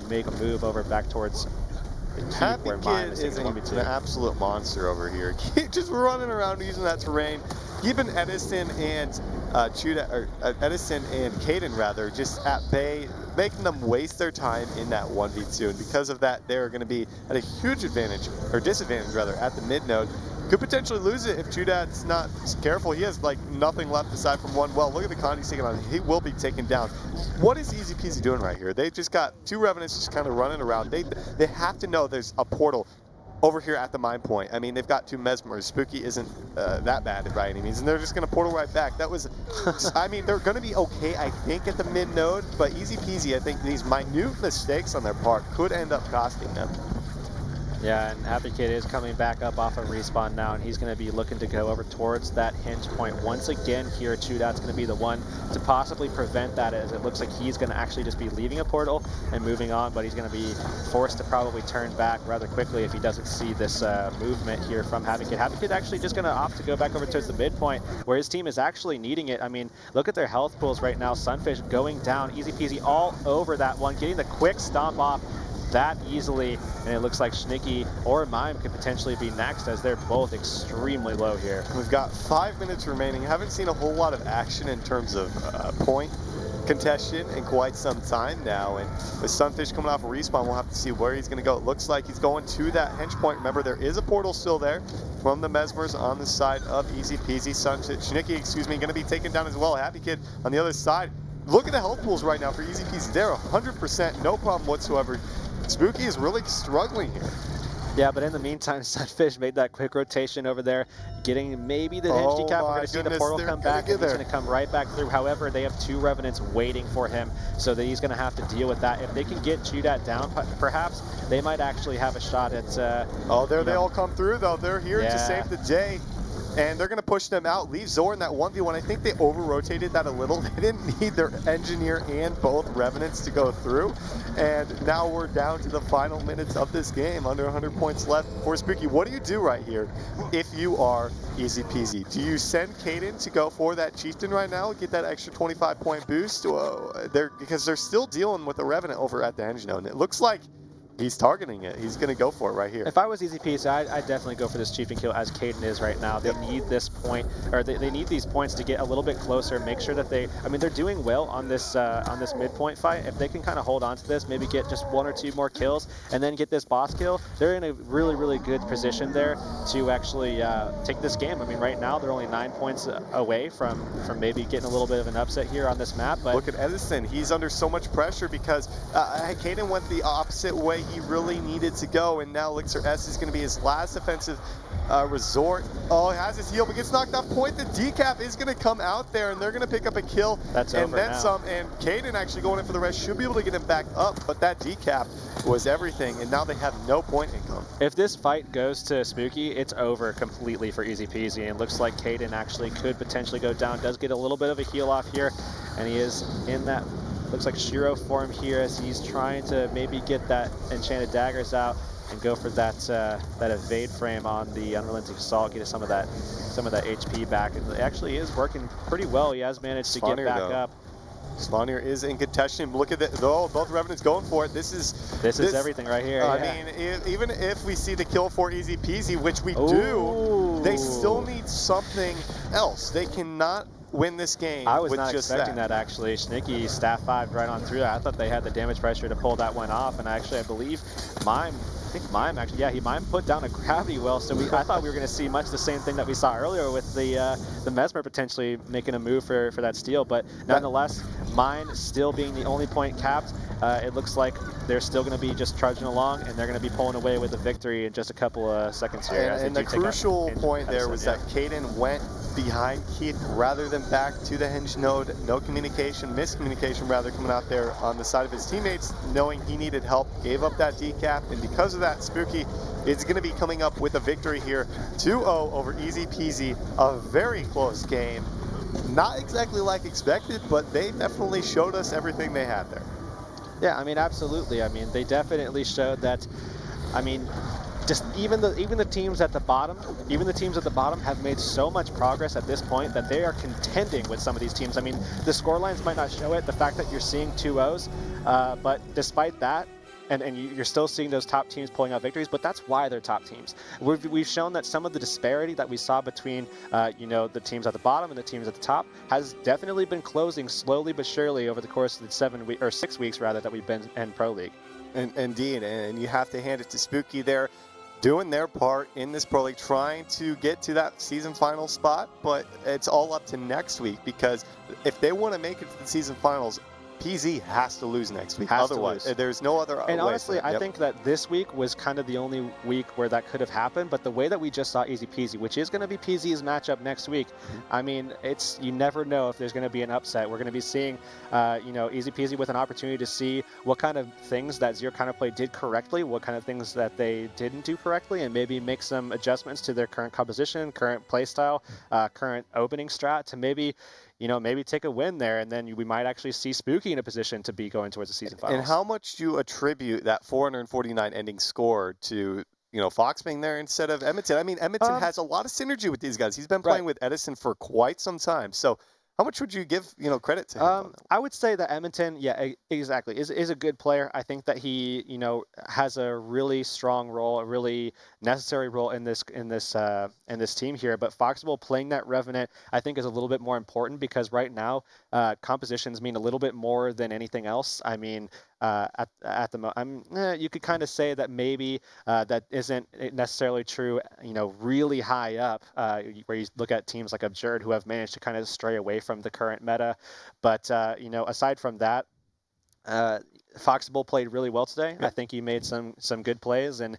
make a move over back towards the keep Happy where Mime Kid is is taking an absolute monster over here. Just running around using that terrain, keeping Edison and Edison and Caden rather just at bay, making them waste their time in that 1v2, and because of that they're going to be at a huge advantage, or disadvantage rather, at the mid node. Could potentially lose it if Chudad's not careful. He has like nothing left aside from one well. Look at the con he's taking on. He will be taken down. What is Easy Peasy doing right here? They just got 2 Revenants just kind of running around. They have to know there's a portal over here at the mine point. I mean, they've got 2 Mesmers. Spooky isn't that bad by any means, and they're just going to portal right back. That was, I mean, they're going to be okay, I think, at the mid node, but Easy Peasy, I think these minute mistakes on their part could end up costing them. Yeah, and Happy Kid is coming back up off of respawn now, and he's going to be looking to go over towards that hinge point. Once again here, Chudad's going to be the one to possibly prevent that, as it looks like he's going to actually just be leaving a portal and moving on, but he's going to be forced to probably turn back rather quickly if he doesn't see this movement here from Happy Kid. Happy Kid actually just going to opt to go back over towards the midpoint, where his team is actually needing it. I mean, look at their health pools right now. Sunfish going down, Easy Peasy all over that one, getting the quick stomp off that easily, and it looks like Schnicky or Mime could potentially be next, as they're both extremely low here. We've got 5 minutes remaining. Haven't seen a whole lot of action in terms of point contention in quite some time now, and with Sunfish coming off a respawn, we'll have to see where he's going to go. It looks like he's going to that hinge point. Remember, there is a portal still there from the Mesmers on the side of Easy Peasy. Schnicky, excuse me, going to be taken down as well. Happy Kid on the other side. Look at the health pools right now for Easy Peasy. They're 100%, no problem whatsoever. Spooky is really struggling here. Yeah, but in the meantime, Sunfish made that quick rotation over there, getting maybe the hinge decap. We're going to see the portal come back, and he's going to come right back through. However, they have 2 Revenants waiting for him, so that he's going to have to deal with that. If they can get Chudad down, perhaps, they might actually have a shot at... they all come through, though. They're here to save the day. And they're going to push them out, leave Zora in that 1v1. I think they over-rotated that a little. They didn't need their engineer and both Revenants to go through. And now we're down to the final minutes of this game, under 100 points left for Spooky. What do you do right here if you are Easy Peasy? Do you send Caden to go for that Chieftain right now, get that extra 25-point boost? Because they're still dealing with the Revenant over at the engine node. And it looks like he's targeting it. He's going to go for it right here. If I was Easy Peasy, I'd definitely go for this chieftain kill as Caden is right now. They need this point, or they need these points to get a little bit closer, make sure that they're doing well on this midpoint fight. If they can kind of hold on to this, maybe get just 1 or 2 more kills, and then get this boss kill, they're in a really, really good position there to actually take this game. I mean, right now they're only 9 points away from maybe getting a little bit of an upset here on this map. But look at Edison. He's under so much pressure because Caden went the opposite way he really needed to go, and now Elixir S is going to be his last offensive resort. Oh, he has his heal, but gets knocked off point. The decap is going to come out there, and they're going to pick up a kill. That's and over then now. some. And Caden actually going in for the rest should be able to get him back up, but that decap was everything, and now they have no point income. If this fight goes to Spooky, it's over completely for Easy Peasy, and it looks like Caden actually could potentially go down. Does get a little bit of a heal off here, and he is in that, looks like Shiro form here as he's trying to maybe get that Enchanted Daggers out and go for that evade frame on the Unrelenting Assault, get some of that HP back. And it actually is working pretty well. He has managed to get back up. Svanir is in contention. Look at it, though. Both Revenants going for it. This is everything right here. I mean, even if we see the kill for Easy Peasy, which we do, they still need something else. They cannot win this game. I was with not just expecting that actually. Schnicky staff 5 right on through that. I thought they had the damage pressure to pull that one off, and actually I believe Mime actually, yeah, Mime put down a gravity well, so I thought we were going to see much the same thing that we saw earlier with the Mesmer potentially making a move for that steal, but nonetheless, Mime still being the only point capped, it looks like they're still going to be just trudging along, and they're going to be pulling away with the victory in just a couple of seconds here. And the crucial point there was that Caden went behind Keith rather than back to the hinge node. No communication, miscommunication rather, coming out there on the side of his teammates, knowing he needed help, gave up that decap, and because of that, Spooky is going to be coming up with a victory here, 2-0 over Easy Peasy. A very close game. Not exactly like expected, but they definitely showed us everything they had there. Yeah, I mean, absolutely. I mean, they definitely showed that. I mean, just even the teams at the bottom, have made so much progress at this point that they are contending with some of these teams. I mean, the scorelines might not show it, the fact that you're seeing 2-0s, but despite that, and you're still seeing those top teams pulling out victories, but that's why they're top teams. We've shown that some of the disparity that we saw between, the teams at the bottom and the teams at the top has definitely been closing slowly but surely over the course of the 6 weeks rather that we've been in Pro League. Indeed, and you have to hand it to Spooky there, doing their part in this Pro League, trying to get to that season final spot, but it's all up to next week, because if they want to make it to the season finals, PZ has to lose next week. Otherwise, there's no other way. And honestly, I think that this week was kind of the only week where that could have happened. But the way that we just saw Easy Peasy, which is going to be PZ's matchup next week, I mean, you never know if there's going to be an upset. We're going to be seeing, Easy Peasy with an opportunity to see what kind of things that Zero Counterplay did correctly, what kind of things that they didn't do correctly, and maybe make some adjustments to their current composition, current playstyle, current opening strat to maybe take a win there, and then we might actually see Spooky in a position to be going towards the season finals. And how much do you attribute that 449 ending score to, Fox being there instead of Edmonton? I mean, Edmonton has a lot of synergy with these guys. He's been playing with Edison for quite some time. So how much would you give, credit to him on that? I would say that Edmonton, exactly, is a good player. I think that he, has a really strong role, a really necessary role in this team here. But Foxable playing that Revenant, I think, is a little bit more important because right now, compositions mean a little bit more than anything else. I mean, at the moment, you could kind of say that maybe that isn't necessarily true, really high up, where you look at teams like Absurd who have managed to kind of stray away from the current meta. But, aside from that, Foxable played really well today. I think he made some good plays, and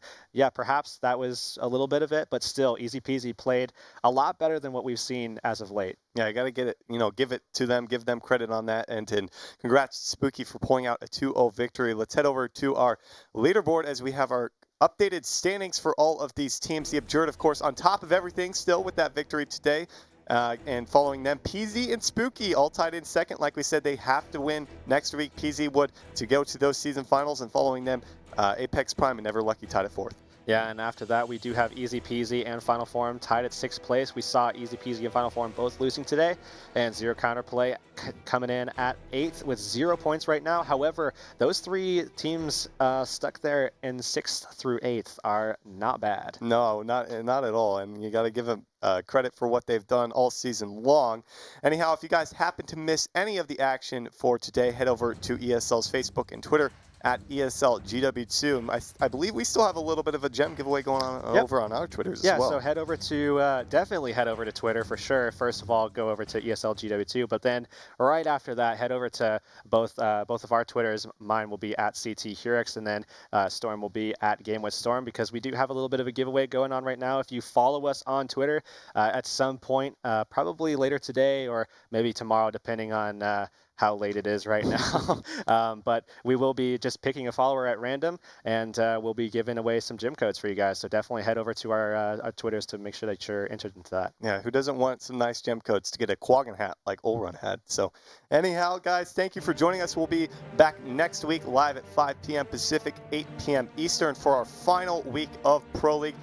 perhaps that was a little bit of it, but still, Easy Peasy played a lot better than what we've seen as of late. Yeah, I got to get it, give it to them, give them credit on that, and congrats Spooky for pulling out a 2-0 victory. Let's head over to our leaderboard as we have our updated standings for all of these teams. The Absurd, of course, on top of everything still with that victory today. And following them, PZ and Spooky all tied in second. Like we said, they have to win next week. PZ would to go to those season finals, and following them, Apex Prime and Never Lucky tied at fourth. Yeah, and after that, we do have Easy Peasy and Final Form tied at 6th place. We saw Easy Peasy and Final Form both losing today, and Zero Counterplay coming in at 8th with 0 points right now. However, those 3 teams stuck there in 6th through 8th are not bad. No, not at all. And you got to give them credit for what they've done all season long. Anyhow, if you guys happen to miss any of the action for today, head over to ESL's Facebook and Twitter at ESL GW2. I believe we still have a little bit of a gem giveaway going on over on our Twitters as well. So head over to, definitely head over to Twitter for sure. First of all, go over to ESL GW2, but then right after that, head over to both of our Twitters. Mine will be at CT Hurix, and then Storm will be at Game with Storm, because we do have a little bit of a giveaway going on right now. If you follow us on Twitter at some point, probably later today or maybe tomorrow, depending on how late it is right now. But we will be just picking a follower at random, and we'll be giving away some gym codes for you guys. So definitely head over to our Twitters to make sure that you're entered into that. Yeah, who doesn't want some nice gem codes to get a Quaggan hat like Olrun had? So anyhow, guys, thank you for joining us. We'll be back next week live at 5 p.m. Pacific, 8 p.m. Eastern for our final week of Pro League.